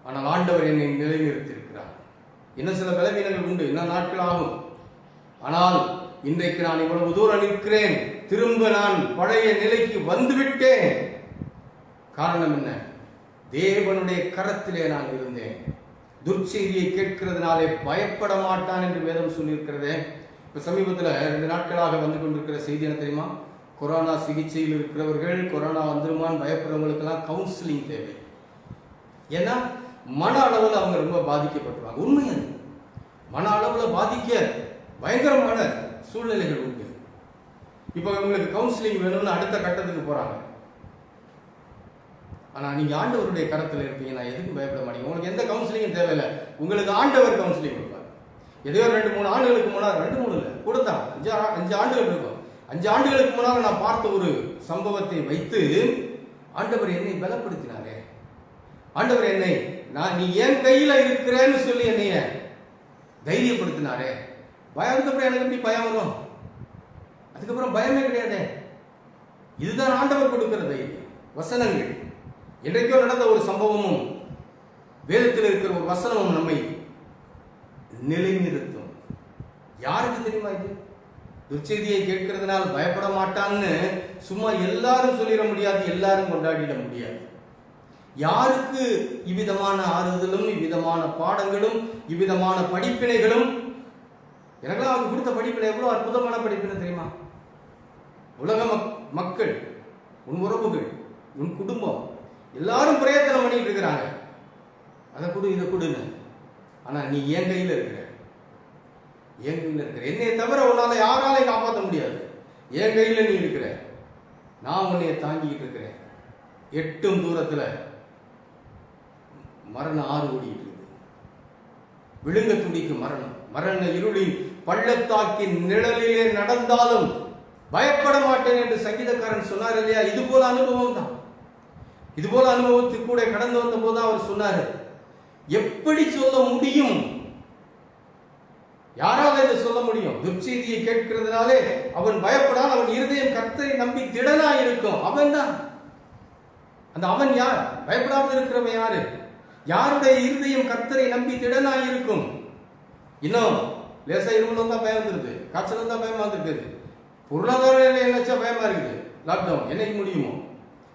ஆனால் ஆண்டவர் என்னை நிலைநிறுத்தியிருக்கிறார். இன்னும் சில பலவீனங்கள் உண்டு, இன்னும் நாட்கள் ஆகும். ஆனால் இன்றைக்கு நான் இவ்வளவு தூரம் நிற்கிறேன், திரும்ப நான் பழைய நிலைக்கு வந்துவிட்டேன். காரணம் என்ன? தேவனுடைய கரத்திலே நான் இருந்தேன். துர்ச்செய்தியை கேட்கிறதுனாலே பயப்பட மாட்டான் என்று வேதம் சொல்லியிருக்கிறதே. இப்ப சமீபத்தில் 2 நாட்களாக வந்து கொண்டிருக்கிற செய்தி என்ன தெரியுமா? கொரோனா சிகிச்சையில் இருக்கிறவர்கள், கொரோனா வந்துருமான்னு பயப்படுறவங்களுக்கெல்லாம் கவுன்சிலிங் தேவை. ஏன்னா மன அளவில் அவங்க ரொம்ப பாதிக்கப்பட்டுருவாங்க. உண்மையாது, மன அளவில் பாதிக்க பயங்கரமான சூழ்நிலைகள் உண்டு. இப்போ உங்களுக்கு கவுன்சிலிங் வேணும்னு அடுத்த கட்டத்துக்கு போறாங்க. ஆனா நீங்க ஆண்டவருடைய கரத்தில் இருப்பீங்க, நான் எதுக்கும் பயப்பட மாட்டீங்க. உங்களுக்கு எந்த கவுன்சிலிங்கும் தேவையில்லை, உங்களுக்கு ஆண்டவர் கவுன்சிலிங் கொடுப்பார். ஏதோ 2-3 ஆண்டுகளுக்கு முன்னால், 2-3 இல்லை கூட தான், 5 ஆண்டுகள் இருக்கும். 5 ஆண்டுகளுக்கு முன்னால் நான் பார்த்த ஒரு சம்பவத்தை வைத்து ஆண்டவர் என்னை பலப்படுத்தினாரே. ஆண்டவர் என்னை நீ என் கையில இருக்கிறேன்னு சொல்லி என்னைய தைரியப்படுத்தினாரே. அதுக்கப்புறம் எனக்கு எப்படி பயம் வரும்? அதுக்கப்புறம் பயமே கிடையாது. இதுதான் ஆண்டவர் கொடுக்கிற தைரியம். வசனங்கள், என்றைக்கோ நடந்த ஒரு சம்பவமும் வேதத்தில் இருக்கிற ஒரு வசனமும் நம்மை நிலைநிறுத்தும். யாருக்கு தெரியுமா இது? துர்ச்செய்தியை கேட்கிறதுனால் பயப்பட மாட்டான்னு சும்மா எல்லாரும் சொல்லிட முடியாது, எல்லாரும் கொண்டாடிட முடியாது. யாருக்கு இவ்விதமான ஆறுதலும், இவ்விதமான பாடங்களும், இவ்விதமான படிப்பினைகளும், எனக்கெல்லாம் அவங்க கொடுத்த படிப்பினை எவ்வளவு அற்புதமான படிப்பினை தெரியுமா? உலக மக்கள், உன் உறவுகள், உன் குடும்பம் எல்லாரும் பிரயத்தனம் பண்ணிட்டு இருக்கிறாங்க, அதை கொடு இதை கொடுன்னு. ஆனா நீ என் கையில் இருக்கிற, என் கையில் இருக்கிற. என்னை தவிர உன்னால யாராலையும் காப்பாற்ற முடியாது. என் கையில் நீ இருக்கிற, நான் உன்னைய தாங்கிட்டு இருக்கிறேன். எட்டும் தூரத்துல மரண ஆறு ஓடிட்டு இருக்கு. விழுங்க துடிக்கு மரணம். மரண இருளின் பள்ளத்தாக்கின் நிழலிலே நடந்தாலும் பயப்பட மாட்டேன் என்று சங்கீதக்காரன் சொன்னார் இல்லையா? இது போல அனுபவம் தான். இது போல அனுபவத்துக்கு கூட கடந்து வந்த போது அவர் சொன்னாரு, எப்படி சொல்ல முடியும்? யாரால இதை சொல்ல சொல்ல முடியும்? துர்ச்செய்தியை கேட்கிறதுனாலே அவன் பயப்படான், அவன் இருதயம் கர்த்தரை நம்பி திடனா இருக்கும். அவன் தான் அந்த அவன். யார் பயப்படாமல் இருக்கிறவன்? யாரு? யாருடைய இருதயம் கர்த்தரை நம்பி திடனா இருக்கும்? இன்னும் லேசா இருமல் வந்தா பயம் வந்துருது, காய்ச்சல் வந்தா பயமா வந்துருக்குது, பொருளாதார நினைச்சா பயமா இருக்குது. லாக்டவுன் என்னைக்கு முடியுமோ?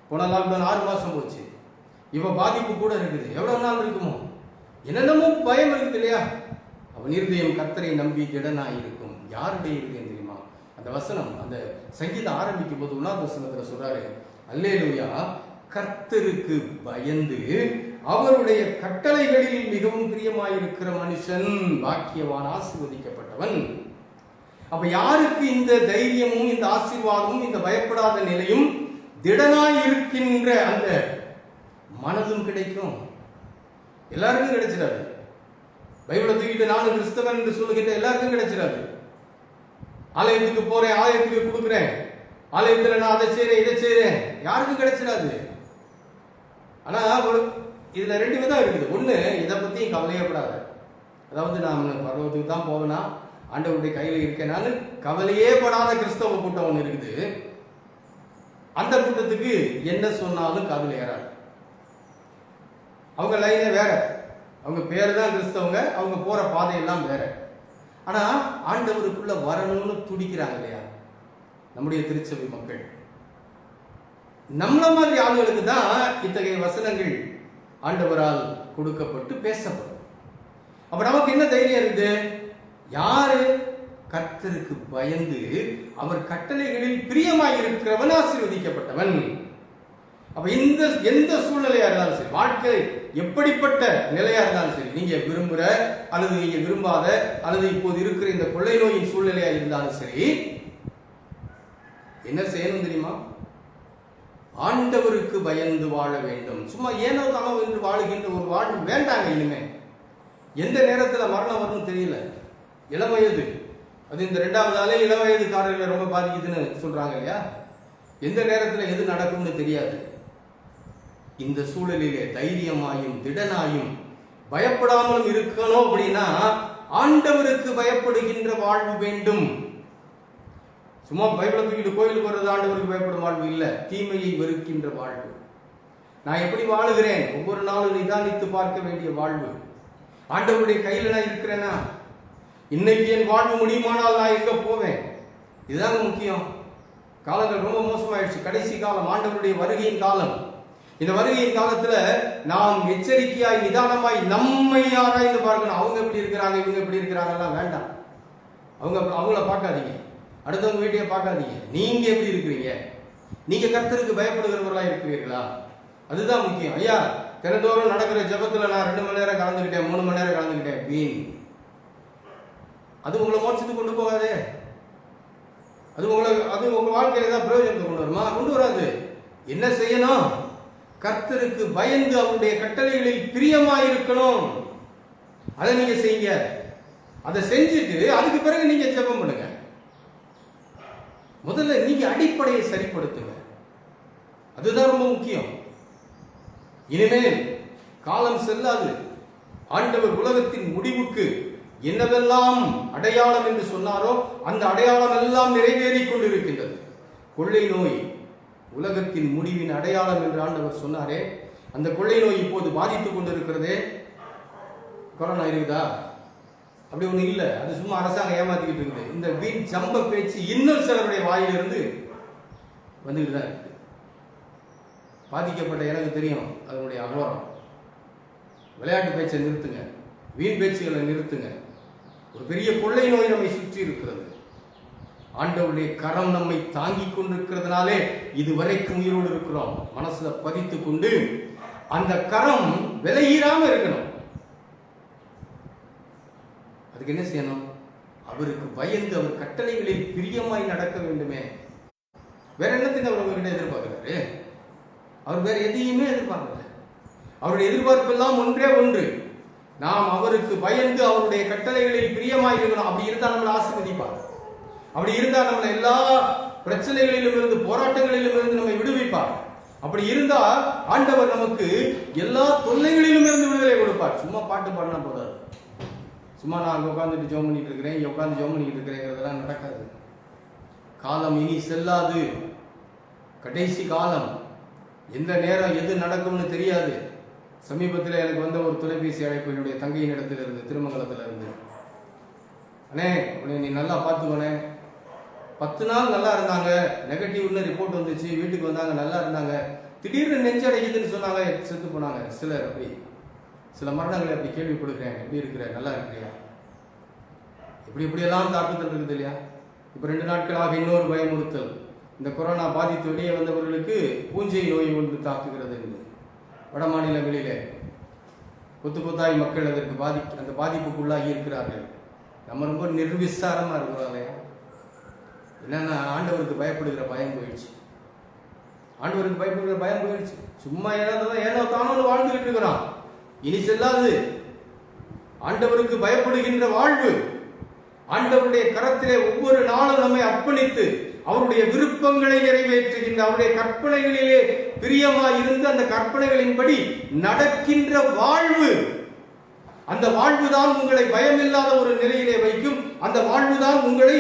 போன லாக்டவுன் 6 மாசம் போச்சு. இப்ப பாதிப்பு கூட இருக்குது, எவ்வளவு நாள் இருக்குமோ? என்னென்னமோ பயம் இருக்குது இல்லையா? அவன் இருதயம் கர்த்தரை நம்பி திடனா இருக்கும். யாருடைய இருதயம் தெரியுமா? அந்த வசனம், அந்த சங்கீதம் ஆரம்பிக்கும் போது 1ஆவது வசனத்துல சொல்றாரு, அல்லேலூயா, கர்த்தருக்கு பயந்து அவருடைய கட்டளைகளில் மிகவும் பிரியமாயிருக்கிற மனுஷன் பாக்கியவான், ஆசீர்வதிக்கப்பட்டவன். அப்ப யாருக்கு இந்த தைரியமும் இந்த ஆசீர்வாதமும் இந்த பயப்படாத நிலையும் திடனாய் இருக்கின்ற அந்த மனதும் கிடைக்கும்? எல்லாருக்கும் கிடைச்சிடாது. பைபிளை தூக்கிட்டு நானும் கிறிஸ்தவன் என்று சொல்லுகின்ற எல்லாருக்கும் கிடைச்சிடாது. ஆலயத்துக்கு போறேன், ஆலயத்துக்கு கொடுக்குறேன், ஆலயத்தில் நான் அதை செய்றேன் இதை செய்றேன், யாருக்கும் கிடைச்சிடாது. ஆனா இதுல 2 விதம் இருக்குது. ஒண்ணு, இதை பத்தி கவலையப்படாத. அதாவது நான் பரலோகத்துக்கு தான் போவேனா, ஆண்டவருடைய கையில இருக்கேனான்னு கவலையே படாத கிறிஸ்தவ கூட்டம் ஒன்று இருக்குது. அந்த கூட்டத்துக்கு என்ன சொன்னாலும் காதுல ஏறாது. அவங்க லைனே வேற, அவங்க பேர் தான் கிறிஸ்தவங்க, அவங்க போற பாதையெல்லாம் வேற. ஆனா ஆண்டவருக்குள்ள வரணும்னு துடிக்கிறாங்க இல்லையா நம்முடைய திருச்சபை மக்கள்? நம்மள மாதிரி ஆளுகளுக்கு தான் இத்தகைய வசனங்கள் ஆண்டவரால் கொடுக்கப்பட்டு பேசப்படும். அப்ப நமக்கு என்ன தைரியம் இருக்குது? யாரு கர்த்தருக்கு பயந்து அவர் கட்டளைகளில் பிரியமாய் இருக்கிறவன் ஆசீர்வதிக்கப்பட்டவன். அப்ப எந்த சூழ்நிலையா இருந்தாலும் சரி, வாழ்க்கை எப்படிப்பட்ட நிலையா இருந்தாலும் சரி, நீங்க விரும்புற அல்லது நீங்க விரும்பாத அல்லது இப்போது இருக்கிற இந்த கொள்ளை நோயின் சூழ்நிலையா இருந்தாலும் சரி, என்ன செய்யணும் தெரியுமா? ஆண்டவருக்கு பயந்து வாழ வேண்டும். சும்மா ஏனோ தானோ என்று வாழுகின்ற ஒரு வாழ்வு வேண்டாங்க. இனிமே எந்த நேரத்தில் மரணம் வரும்னு தெரியல. இளவயது, அது இந்த 2வது அலை இளவயதுக்காரர்களை ரொம்ப பாதிக்குதுன்னு சொல்றாங்க இல்லையா? எந்த நேரத்தில் எது நடக்கும்னு தெரியாது. இந்த சூழலிலே தைரியமாயும் திடனாயும் பயப்படாமலும் இருக்கணும் அப்படின்னா ஆண்டவருக்கு பயப்படுகின்ற வாழ்வு வேண்டும். சும்மா பைபிளை தூக்கிட்டு கோயிலுக்கு வர்றது ஆண்டவருக்கு பயப்படும் வாழ்வு இல்லை, தீமையை வெறுக்கின்ற வாழ்வு. நான் எப்படி வாழுகிறேன் ஒவ்வொரு நாளும் நிதானித்து பார்க்க வேண்டிய வாழ்வு. ஆண்டவருடைய கையில் நான் இருக்கிறேன்னா இன்னைக்கு என் வாழ்வு முடியுமானால் நான் எங்க போவேன்? இதுதாங்க முக்கியம். காலங்கள் ரொம்ப மோசமாயிடுச்சு. கடைசி காலம், ஆண்டவருடைய வருகையின் காலம். இந்த வருகையின் காலத்துல நாம் எச்சரிக்கையாய் நிதானமாய் நம்மை ஆராய்ந்து பார்க்கணும். அவங்க எப்படி இருக்கிறாங்க, இவங்க எப்படி இருக்கிறாங்கலாம் வேண்டாம். அவங்கள பார்க்காதீங்க, அடுத்தவங்க வீட்டையே பார்க்காதீங்க. நீங்க எப்படி இருக்கிறீங்க? நீங்க கர்த்தருக்கு பயப்படுகிறவர்களா இருக்கிறீர்களா? அதுதான் முக்கியம். ஐயா, தினந்தோறும் நடக்கிற ஜெபத்துல நான் 2 மணி நேரம் கலந்துக்கிட்டேன், 3 மணி நேரம் கலந்துக்கிட்டேன், வீண். அது உங்களை மோட்சத்துக்கு கொண்டு போகாதே. அது உங்க வாழ்க்கையில ஏதாவது பிரயோஜனத்தை கொண்டு வருமா? கொண்டு வராது. என்ன செய்யணும்? கர்த்தருக்கு பயந்து அவருடைய கட்டளைகளில் பிரியமாயிருக்கணும். அதை நீங்க செய்யுங்க. அதை செஞ்சுட்டு அதுக்கு பிறகு நீங்க ஜெபம் பண்ணுங்க. முதல்ல நீங்க அடிப்படையை சரிப்படுத்துங்க. அதுதான் ரொம்ப முக்கியம். இனிமேல் காலம் செல்லாது. ஆண்டவர் உலகத்தின் முடிவுக்கு என்னவெல்லாம் அடையாளம் என்று சொன்னாரோ அந்த அடையாளம் எல்லாம் நிறைவேறிக் கொண்டிருக்கின்றது. கொள்ளை நோய் உலகத்தின் முடிவின் அடையாளம் என்று ஆண்டவர் சொன்னாரே, அந்த கொள்ளை நோய் இப்போது பாதித்துக் கொண்டிருக்கிறதே. கொரோனா இருக்குதா? அப்படி ஒண்ணு இல்லை. அது சும்மா அரசாங்கம் ஏமாத்திக்கிட்டு இருக்குது. இந்த வீண் ஜம்ப பேச்சு இன்னும் சிலருடைய வாயிலிருந்து வந்துகிட்டு தான் இருக்குது. பாதிக்கப்பட்ட எனக்கு தெரியும் அதனுடைய அகோரம். விளையாட்டு பேச்சை நிறுத்துங்க, வீண் பேச்சுகளை நிறுத்துங்க. ஒரு பெரிய கொள்ளை நோய் நம்மை சுற்றி இருக்கிறது. ஆண்டவருடைய கரம் நம்மை தாங்கிக் கொண்டிருக்கிறதுனாலே இதுவரைக்கும் உயிரோடு இருக்கிறோம். மனசுல பதித்து கொண்டு அந்த கரம் விலகிராம இருக்கணும். அதுக்கு என்ன செய்யணும்? அவருக்கு பயந்து அவர் கட்டளைகளில் பிரியமாய் நடக்க வேண்டுமே. வேற என்னத்துக்கு அவர் உங்ககிட்ட எதிர்பார்க்கிறாரு? அவர் வேற எதையுமே எதிர்பார்க்கல. அவருடைய எதிர்பார்ப்பு எல்லாம் ஒன்றே ஒன்று, நாம் அவருக்கு பயந்து அவருடைய கட்டளைகளில் பிரியமாய் இருக்கணும். அப்படி இருந்தா நம்மளை ஆசீர்வதிப்பார். அப்படி இருந்தா நம்மளை எல்லா பிரச்சனைகளிலும் இருந்து, போராட்டங்களிலும் இருந்து நம்மை விடுவிப்பார். அப்படி இருந்தா ஆண்டவர் நமக்கு எல்லா தொல்லைகளிலும் இருந்து விடுதலை கொடுப்பார். சும்மா பாட்டு பாடினா போதாது, சும்மா நான் அங்கே உட்காந்துட்டு ஜோம் பண்ணிட்டு இருக்கிறேன், இங்கே உட்காந்து ஜோம் பண்ணிட்டு இருக்கிறேங்கிறதெல்லாம் நடக்காது. காலம் இனி செல்லாது, கடைசி காலம், எந்த நேரம் எது நடக்கும்னு தெரியாது. சமீபத்தில் எனக்கு வந்த ஒரு தொலைபேசி அழைப்பு என்னுடைய தங்கையின் இடத்துல இருந்து, திருமங்கலத்தில் இருந்து. அண்ணே உன்னை நீ நல்லா பார்த்துக்கோனே, 10 நாள் நல்லா இருந்தாங்க, நெகட்டிவ்னு ரிப்போர்ட் வந்துச்சு, வீட்டுக்கு வந்தாங்க, நல்லா இருந்தாங்க, திடீர்னு நெஞ்சடைக்குதுன்னு சொன்னாங்க, செத்து போனாங்க. சிலர் அப்படி, சில மரணங்களை அப்படி கேள்விப்படுகிறேன். எப்படி இருக்கிற, நல்லா இருக்கிறியா, இப்படியெல்லாம் தாக்குதல் இருக்குது இல்லையா? இப்போ 2 நாட்களாக இன்னொரு பயமுறுத்தல், இந்த கொரோனா பாதித்து வெளியே வந்தவர்களுக்கு பூஞ்சை நோய் ஒன்று தாக்குகிறது என்று வட மாநிலங்களிலே கொத்தாய் மக்கள் அதற்கு அந்த பாதிப்புக்குள்ளாகி இருக்கிறார்கள். நம்ம ரொம்ப நிர்விசாரமாக இருக்கிறோம் இல்லையா? என்னன்னா ஆண்டவருக்கு பயப்படுகிற பயம் போயிடுச்சு. ஆண்டவருக்கு பயப்படுகிற பயம் போயிடுச்சு. சும்மா ஏனோ தானோன்னு வாழ்ந்துகிட்டு இருக்கிறான். இனி செல்லாது. ஆண்டவருக்கு பயப்படுகின்ற வாழ்வு, ஆண்டவருடைய கரத்திலே ஒவ்வொரு நாளும் நம்மை அர்ப்பணித்து அவருடைய விருப்பங்களை நிறைவேற்றுகின்ற, அவருடைய கற்பனைகளிலே பிரியமாய் இருந்து அந்த கற்பனைகளின்படி நடக்கின்ற வாழ்வு, அந்த வாழ்வுதான் உங்களை பயமில்லாத ஒரு நிலையிலே வைக்கும். அந்த வாழ்வுதான் உங்களை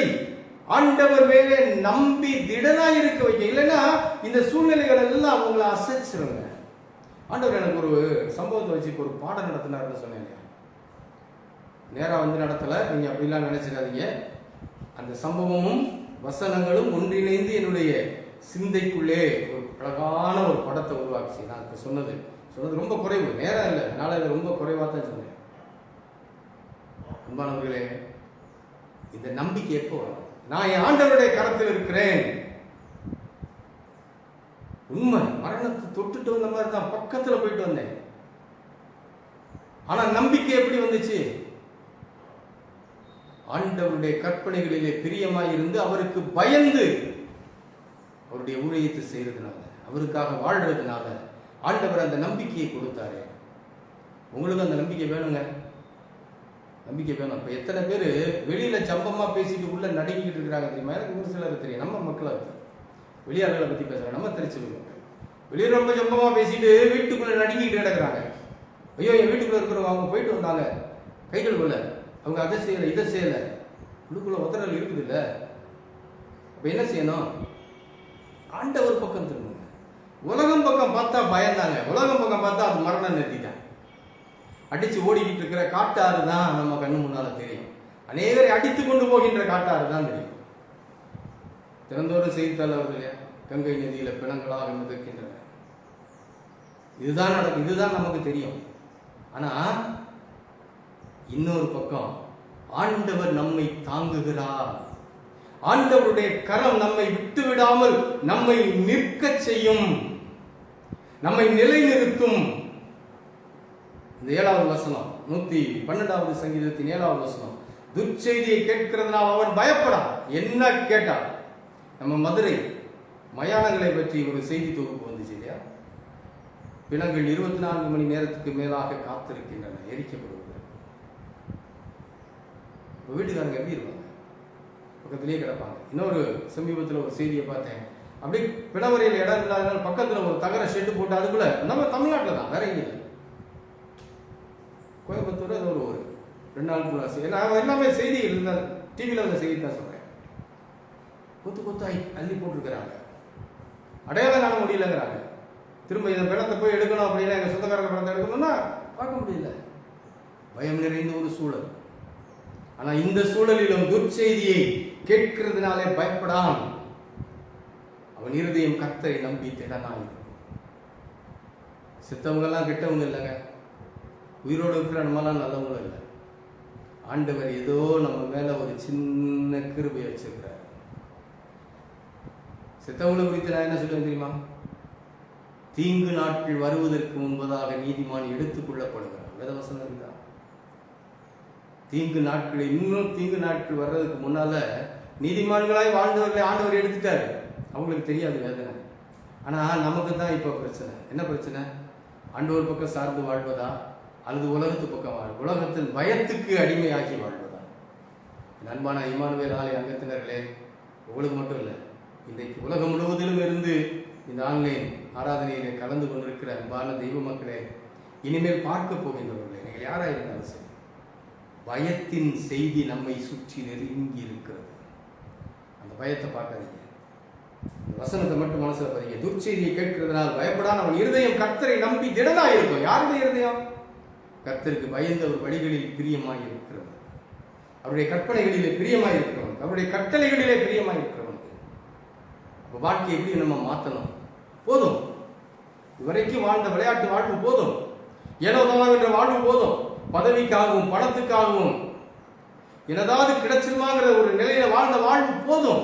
ஆண்டவர் மேலே நம்பி திடனாய் இருக்க வைக்க. இல்லைன்னா இந்த சூழ்நிலைகள் எல்லாம் உங்களை அசைச்சிருங்க. ஆண்டவர் எனக்கு ஒரு சம்பவத்தை வச்சு ஒரு பாடம் நடத்தினார்னு சொன்னேன். நேராக வந்து நடத்தலை, நீங்கள் அப்படிலாம் நினைச்சிடாதீங்க. அந்த சம்பவமும் வசனங்களும் ஒன்றிணைந்து என்னுடைய சிந்தைக்குள்ளே ஒரு அழகான ஒரு படத்தை உருவாக்குச்சு. நான் இப்போ சொன்னது ரொம்ப குறைவு, நேரம் இல்லை, அதனால இதை ரொம்ப குறைவாக தான் சொன்னேன். அன்பானவர்களே, இந்த நம்பிக்கை எப்போ வரும்? நான் என் ஆண்டவருடைய கரத்தில் இருக்கிறேன். உண்மை, மரணத்தை தொட்டுட்டு வந்த மாதிரி தான், பக்கத்தில் போயிட்டு வந்தேன். ஆனா நம்பிக்கை எப்படி வந்துச்சு? ஆண்டவருடைய கற்பனைகளிலே பிரியமாய் இருந்து அவருக்கு பயந்து அவருடைய ஊழியத்தை செய்யறதுனால, அவருக்காக வாழ்றதுனால ஆண்டவர் அந்த நம்பிக்கையை கொடுத்தாரு. உங்களுக்கு அந்த நம்பிக்கை வேணுங்க, நம்பிக்கை வேணும். இப்போ எத்தனை பேர் வெளியில சம்பமா பேசிட்டு உள்ள நடுங்கிட்டு இருக்கிறாங்க தெரியுமா? எனக்கு ஒரு சிலர் தெரியும். நம்ம மக்கள் வெளியாளர்களை பத்தி பேசுறாங்க, நம்ம தெரிஞ்சுக்கணும். வெளியே ரொம்ப சம்பமா பேசிட்டு வீட்டுக்குள்ள நடுங்கிட்டு கிடக்குறாங்க. ஐயோ, என் வீட்டுக்குள்ள இருக்கிறவங்க அவங்க போயிட்டு வந்தாங்க, கைகளுக்குள்ள அவங்க அதை செய்யலை இதை செய்யலை, உள்ளுக்குள்ள உதறல் இருக்குது இல்லை. அப்போ என்ன செய்யணும்? ஆண்டவர் பக்கம் திரும்புங்க. உலகம் பக்கம் பார்த்தா பயந்தாங்க, உலகம் பக்கம் பார்த்தா அது மரணம் நிறுத்திட்டாங்க. அடிச்சு ஓடிக்கிட்டு இருக்கிற காட்டாறு தான் நம்ம கண்ணு முன்னால தெரியும். அநேகரை அடித்து கொண்டு போகின்ற காட்டாறு தான் தெரியும். திறந்தோடு செய்தித்தாள் அவர்களே, கங்கை நதியில பிணங்களாக மிதக்கின்றன. இதுதான் நடக்கும், இதுதான் நமக்கு தெரியும். ஆனா இன்னொரு பக்கம் ஆண்டவர் நம்மை தாங்குகிறார். ஆண்டவருடைய கரம் நம்மை விட்டு விடாமல் நம்மை நிற்க செய்யும், நம்மை நிலைநிறுத்தும். இந்த 7வது வசனம், 112வது சங்கீதத்தின் 7வது வசனம், துர்ச்செய்தியை கேட்கிறதுனால் அவன் பயப்படான். என்ன கேட்டான்? நம்ம மதுரை மயானங்களை பற்றி ஒரு செய்தி தொகுப்பு வந்துச்சு இல்லையா? பிணங்கள் 24 மணி நேரத்துக்கு மேலாக காத்திருக்கின்றன எரிக்கப்படுவது. வீட்டுக்காரங்க எப்படி இருப்பாங்க? பக்கத்திலேயே கிடப்பாங்க. இன்னொரு சமீபத்தில் ஒரு செய்தியை பார்த்தேன். அப்படியே பிணவரையில் இடம் இல்லாதனால பக்கத்தில் ஒரு தகர ஷெட்டு போட்டு, அதுக்குள்ள நம்ம தமிழ்நாட்டில் தான், வேற எங்கே இல்லை, கோயம்புத்தூர் அது ஒரு 2 நாளுக்குள்ள. நான் எல்லாமே செய்தி இல்லை, டிவியில் அந்த செய்தி தான் சொல்கிறேன். கொத்தாய் அள்ளி போட்டிருக்கிறாங்க, அடையாளம் காண முடியலங்கிறாங்க. திரும்ப இந்த பிணத்தை போய் எடுக்கணும் அப்படின்னா, எங்கள் சொந்தக்காரங்க பிணத்தை எடுக்கணும்னா பார்க்க முடியல. பயம் நிறைந்த ஒரு சூழல். ஆனால் இந்த சூழலிலும் துர்ச்செய்தியை கேட்கிறதுனாலே பயப்படான். அவன் இருதயம் கர்த்தரை நம்பி திடனாயிருக்கும். சித்தவங்கெல்லாம் கெட்டவங்க இல்லைங்க, உயிரோடு இருக்கிற நம்மளாம் நல்லவங்க இல்லை. ஆண்டவர் ஏதோ நம்ம மேல ஒரு சின்ன கிருபையை வச்சிருக்கிறார். சித்தவங்களை குறித்து நான் என்ன சொல்லுவேன் தெரியுமா? தீங்கு நாட்கள் வருவதற்கு முன்பதாக நீதிமான் எடுத்துக் கொள்ளப்படுகிறார். வேதவசனம் இருந்தா தீங்கு நாட்கள், இன்னும் தீங்கு நாட்கள் வர்றதுக்கு முன்னால நீதிமான்களாய் வாழ்ந்தவர்களை ஆண்டவர் எடுத்துட்டாரு. அவங்களுக்கு தெரியாது வேதனை. ஆனா நமக்கு தான் இப்ப பிரச்சனை. என்ன பிரச்சனை? ஆண்டவர் பக்கம் சார்ந்து வாழ்வதா அல்லது உலகத்து பக்கம் உலகத்தின் பயத்துக்கு அடிமையாகி வாழ்வதா? அன்பான இம்மானுவேல் ஆலய அங்கத்தினர்களே, உங்களுக்கு மட்டும் இல்லை, இன்றைக்கு உலகம் முழுவதிலும் இருந்து இந்த ஆன்லைன் ஆராதனையிலே கலந்து கொண்டிருக்கிற அன்பான தெய்வ மக்களே, இனிமேல் பார்க்க போகின்றவர்களே, நீங்கள் யாராக இருந்தாலும் சரி, பயத்தின் செய்தி நம்மை சுற்றி நெருங்கி இருக்கிறது. அந்த பயத்தை பார்க்காதீங்க, வசனத்தை மட்டும் மனசுல பதிங்க. துர்ச்செய்தியை கேட்கிறதுனால் பயப்படான் அவன் இருதயம் கர்த்தரை நம்பி திடனாய் இருக்கும். யாருடைய இருதயம்? கர்த்தருக்கு பயந்த ஒரு வழிகளில் பிரியமாய் இருக்கிறது, அவருடைய கற்பனைகளிலே பிரியமாய் இருக்கிறவன், அவருடைய கட்டளைகளிலே பிரியமாய் இருக்கிறவன். அப்ப வாழ்க்கையை எப்படி நம்ம மாற்றணும்? போதும், இதுவரைக்கும் வாழ்ந்த விளையாட்டு வாழ்வு போதும், ஏனோ தானோ என்ற வாழ்வு போதும். பதவிக்காகவும் பணத்துக்காகவும் என்னதாவது கிடைச்சிருமாங்கிற ஒரு நிலையில வாழ்ந்த வாழ்வு போதும்.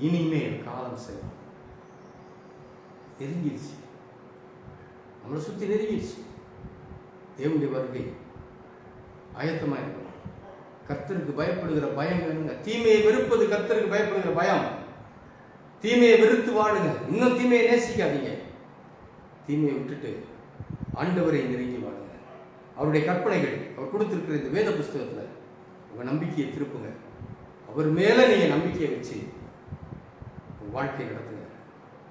இனிமேல் காலம் செல்லும், நெருங்கிடுச்சு, நம்மளை சுத்தி நெருங்கிடுச்சு. தேவனுடைய வருகை ஆயத்தமா இருக்கணும். கர்த்தருக்கு பயப்படுகிற பயம் வேணுங்க. தீமையை வெறுப்பது கர்த்தருக்கு பயப்படுகிற பயம். தீமையை வெறுத்து வாழுங்க. இன்னும் தீமையை நேசிக்காதீங்க. தீமையை விட்டுட்டு ஆண்டவரை நெருங்கி வாழுங்க. அவருடைய கற்பனைகள் அவர் கொடுத்திருக்கிற இந்த வேத புஸ்தகத்துல உங்க நம்பிக்கையை திருப்புங்க. அவர் மேல நீங்க நம்பிக்கையை வச்சு உங்க வாழ்க்கையை நடத்துங்க.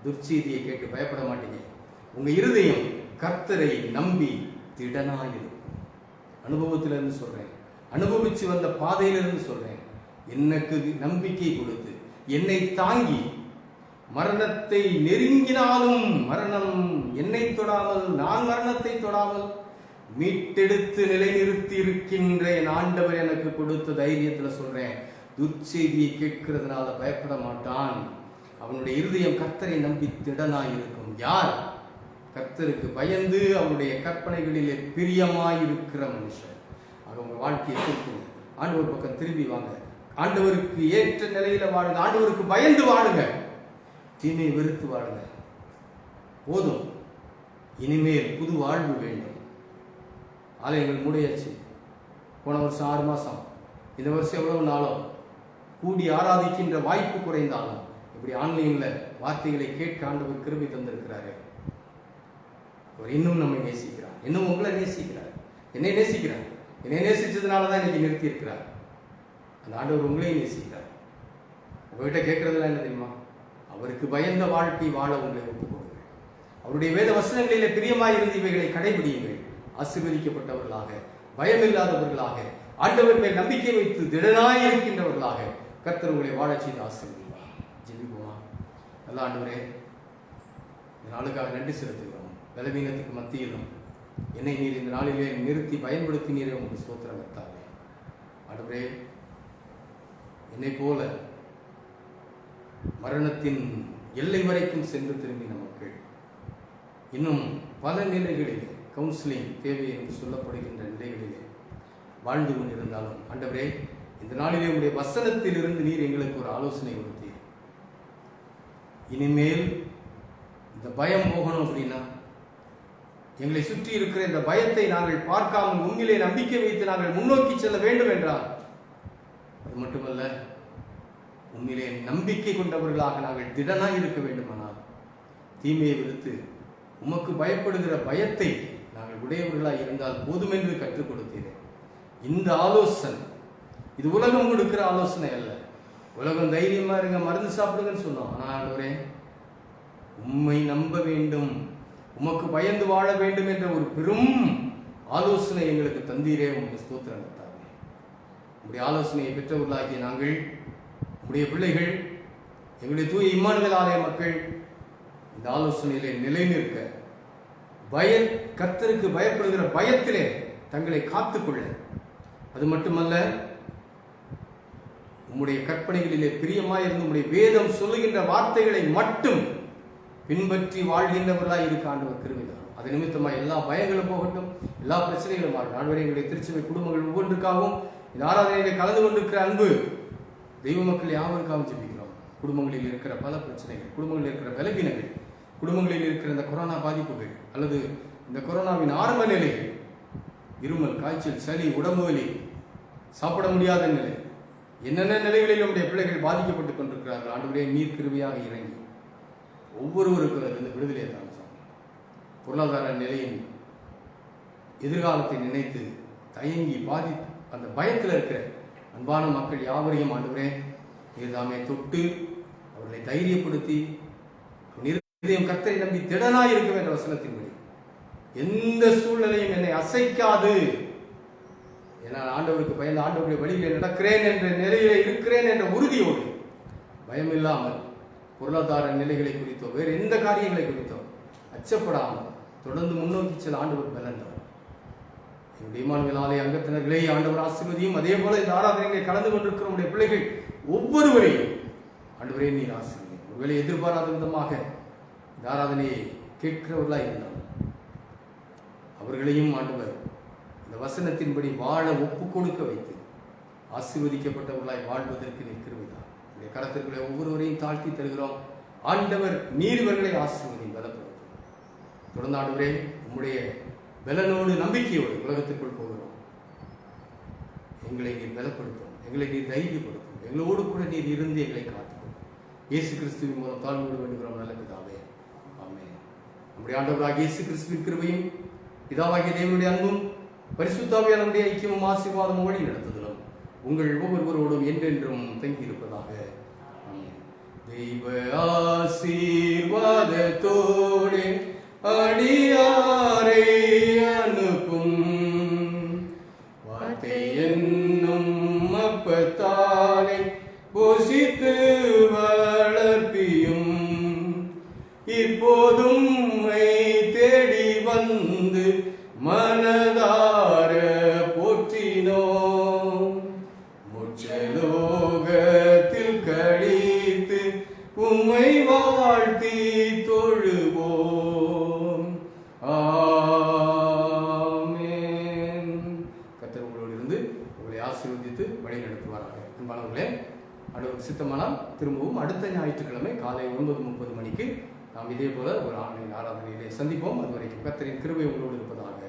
துர்ச்செய்தியை கேட்டு பயப்பட மாட்டீங்க. உங்க இருதயம் கர்த்தரை நம்பி திடனாயிருக்கும். அனுபவத்திலிருந்து சொல்றேன், அனுபவிச்சு வந்த பாதையிலிருந்து சொல்றேன். எனக்கு நம்பிக்கை கொடுத்து என்னை தாங்கி மரணத்தை நெருங்கினாலும் மரணம் என்னை தொடாமல், நான் மரணத்தை தொடாமல் மீட்டெடுத்து நிலைநிறுத்தி இருக்கின்ற என் ஆண்டவர் எனக்கு கொடுத்த தைரியத்துல சொல்றேன், துர்ச்செய்தியை கேட்கிறதுனால பயப்பட மாட்டான். அவனுடைய இருதயம் கர்த்தரை நம்பி திடனாய் இருக்கும். யார்? கர்த்தருக்கு பயந்து அவருடைய கற்பனைகளிலே பிரியமாயிருக்கிற மனுஷன். அவங்க வாழ்க்கையை தூக்குங்க. ஆண்டவர் பக்கம் திரும்பி வாங்க. ஆண்டவருக்கு ஏற்ற நிலையில வாழுங்க. ஆண்டவருக்கு பயந்து வாழுங்க. தீமையை வெறுத்து வாழுங்க. போதும், இனிமேல் புது வாழ்வு வேண்டும். ஆலயங்கள் மூடியாச்சு. போன வருஷம் 6 மாசம், இந்த வருஷம் எவ்வளவு நாளும் கூடி ஆராதிக்கின்ற வாய்ப்பு குறைந்தாலும் இப்படி ஆன்லைன்ல வார்த்தைகளை கேட்க ஆண்டவர் கிருபை தந்திருக்கிறாரு. அவர் இன்னும் நம்மை நேசிக்கிறார், இன்னும் உங்களை நேசிக்கிறார், என்னை நேசிக்கிறார். என்னை நேசிச்சதுனாலதான் இன்னைக்கு நிறுத்தி இருக்கிறார். அந்த ஆண்டவர் உங்களையும் நேசிக்கிறார். உங்ககிட்ட கேட்கறதுலாம் என்ன தெரியுமா? அவருக்கு பயந்த வாழ்க்கை வாழ உங்களை ஒப்புக்கொள்ளுங்கள். அவருடைய வேத வசனங்களிலே பிரியமாயிருந்து இவைகளை கடைபிடியுங்கள். ஆசீர்வதிக்கப்பட்டவர்களாக, பயமில்லாதவர்களாக, ஆண்டவர் மேல் நம்பிக்கை வைத்து திடனாய் இருக்கின்றவர்களாக கர்த்தர் உங்களை வாழச் செய்து ஆசீர்வதிப்பார். ஜெபிப்போமா. நல்ல ஆண்டவரே, இந்த நாளுக்காக நன்றி செலுத்துகிறோம். பலவீனத்துக்கு மத்தியிலும் என்னை நீர் இந்த நாளிலே நிறுத்தி பயன்படுத்தினீரே உங்களுக்கு ஸ்தோத்திரம் கர்த்தாவே. ஆண்டவரே, என்னை போல மரணத்தின் எல்லை வரைக்கும் சென்று திரும்பின மக்கள் இன்னும் பல நிலைகளிலே கவுன்சிலிங் தேவை என்று சொல்லப்படுகின்ற நிலைகளிலே வாழ்ந்து கொண்டிருந்தாலும் ஆண்டவரே, இந்த நாளிலே உடைய வசனத்தில் இருந்து நீர் எங்களுக்கு ஒரு ஆலோசனை கொடுத்தீர். இனிமேல் இந்த பயம் போகணும் அப்படின்னா, எங்களை சுற்றி இருக்கிற இந்த பயத்தை நாங்கள் பார்க்காமல் உண்மையிலே நம்பிக்கை வைத்து நாங்கள் முன்னோக்கி செல்ல வேண்டும் என்றால், அது மட்டுமல்ல, உண்மையிலே நம்பிக்கை கொண்டவர்களாக நாங்கள் திடனாய் இருக்க வேண்டுமானால் தீமையை விடுத்து உமக்கு பயப்படுகிற பயத்தை நாங்கள் உடையவர்களாக இருந்தால் போதும் என்று கற்றுக் கொடுத்தீரே. இந்த ஆலோசனை இது உலகம் கொடுக்கிற ஆலோசனை அல்ல. உலகம் தைரியமா இருங்க, மருந்து சாப்பிடுங்கன்னு சொன்னோம். ஆனால் உம்மை நம்ப வேண்டும், உமக்கு பயந்து வாழ வேண்டும் என்ற ஒரு பெரும் ஆலோசனை எங்களுக்கு தந்தீரே. உங்களுக்கு ஸ்தோத்திரம் கர்த்தாவே. உங்களுடைய ஆலோசனையை பெற்றவர்களாகிய நாங்கள், உங்களுடைய பிள்ளைகள், எங்களுடைய தூய இம்மானுவேல் ஆலய மக்கள் இந்த ஆலோசனையிலே நிலை நிற்க, கர்த்தருக்கு பயப்படுகிற பயத்திலே தங்களை காத்துக்கொள்ள, அது மட்டுமல்ல உம்முடைய கற்பனைகளிலே பிரியமாயிருந்து உம்முடைய வேதம் சொல்லுகின்ற வார்த்தைகளை மட்டும் பின்பற்றி வாழ்கின்றவர்களாய் இருக்க ஆண்டவர் கிருபைதான். அது நிமித்தமாக எல்லா பயங்களும் போகட்டும், எல்லா பிரச்சனைகளும் மாறும். ஆண்டவரே, எங்களுடைய திருச்சபை குடும்பங்கள் ஒவ்வொன்றுக்காகவும் இந்த ஆராதனையிலே கலந்து கொண்டிருக்கிற அன்பு தெய்வ மக்கள் யாவருக்காகவும் ஜெபிக்கிறோம். குடும்பங்களில் இருக்கிற பல பிரச்சனைகள், குடும்பங்களில் இருக்கிற பலவீனங்கள், குடும்பங்களில் இருக்கிற இந்த கொரோனா பாதிப்புகள் அல்லது இந்த கொரோனாவின் ஆரம்ப நிலைகள், இருமல், காய்ச்சல், சளி, உடம்பு வலி, சாப்பிட முடியாத நிலை, என்னென்ன நிலைகளில் நம்முடைய பிள்ளைகள் பாதிக்கப்பட்டுக் கொண்டிருக்கிறார்கள். ஆண்டவரே, நீர் கிருபையாக இறங்கி ஒவ்வொருவருக்கும் அதிலிருந்து விடுதலையை தான். பொருளாதார நிலையின் எதிர்காலத்தை நினைத்து தயங்கி அந்த பயத்தில் இருக்கிற அன்பான மக்கள் யாவரையும் ஆண்டவரே நீர்தாமே தொட்டு அவர்களை தைரியப்படுத்தி இதயம் கர்த்தரை நம்பி திடனாய் இருக்கும் என்ற வசனத்தின்படி எந்த சூழ்நிலையும் என்னை அசைக்காது ஏன்னா ஆண்டவருக்கு பயந்து ஆண்டவருடைய வழியிலே நடக்கிறேன் என்ற நிலையிலே இருக்கிறேன் என்ற உறுதியோடு, பயமில்லாமல் பொருளாதார நிலைகளை குறித்தோ வேறு எந்த காரியங்களை குறித்தோ அச்சப்படாமல் தொடர்ந்து முன்னோக்கி செல்ல ஆண்டவர் பலன் தரும். என்னுடைய இம்மானுவேல் ஆலய அங்கத்தினர்களை ஆண்டவர் ஆசீர்வதியும். அதே போல இந்த ஆராதனைகளை கலந்து கொண்டிருக்கிற நம்முடைய பிள்ளைகள் ஒவ்வொருவரையும் ஆண்டவரே நீர் ஆசீர்வதியும். ஒருவேளை எதிர்பாராத விதமாக இந்த ஆராதனையை கேட்கிறவர்களாக இருந்தால் அவர்களையும் ஆண்டவர் இந்த வசனத்தின்படி வாழ ஒப்பு கொடுக்க வைத்து ஆசீர்வதிக்கப்பட்டவர்களாய் வாழ்வதற்கு நிற்கிறவர்களா இந்த கரத்திற்குள்ளே ஒவ்வொருவரையும் தாழ்த்தி தருகிறோம். ஆண்டவர் நீர் இவர்களை ஆசீர்வதி பலப்படுத்தும். தொடர்ந்து ஆண்டவரே உம்முடைய பலனோடு நம்பிக்கையோடு உலகத்திற்குள் போகிறோம். எங்களை நீர் பலப்படுத்தும், எங்களை நீர் தைரியப்படுத்தும், எங்களோடு கூட நீர் இருந்து எங்களை காத்துக்கும். இயேசு கிறிஸ்துவின் மூலம் தாழ்வோடு வேண்டுகிறோம் நல்ல பிதாவே, ஆமென். நம்முடைய ஆண்டவராகிய இயேசு கிறிஸ்துவின் கிருபையும் பிதாவாகிய தேவனுடைய அன்பும் பரிசுத்தாவியானவருடைய ஐக்கியமும் ஆசீர்வாதமும் வழி நடத்துதலும் உங்கள் ஒவ்வொருவரோடும் என்றென்றும் தங்கியிருப்பதாக. ஆமென். தெய்வ ஆசீர்வாதத்தோடு அடியாரை அனுப்பும் வார்த்தை என்னும் அப்பத்தாலே போஷித்து வளர்ப்பியும் இப்போதும் தேடி வந்து மனதார போற்றினோம். முச்சலோகத்தில் கழித்து உம்மை வாழ்த்தி தொழுவோம். ஆமென். கர்த்தர் உங்களோடு இருந்து உங்களை ஆசீர்வதித்து வழி நடத்துவாராக. அன்பானவர்களே, ஆண்டவருக்கு சித்தமானால் திரும்பவும் அடுத்த ஞாயிற்றுக்கிழமை காலை 9:30 மணிக்கு நாம் இதே போல ஒரு ஆன்லைன் ஆராதனையிலே சந்திப்போம். அதுவரைக்கும் கர்த்தரின் கிருபை உங்களோடு இருப்பதாக.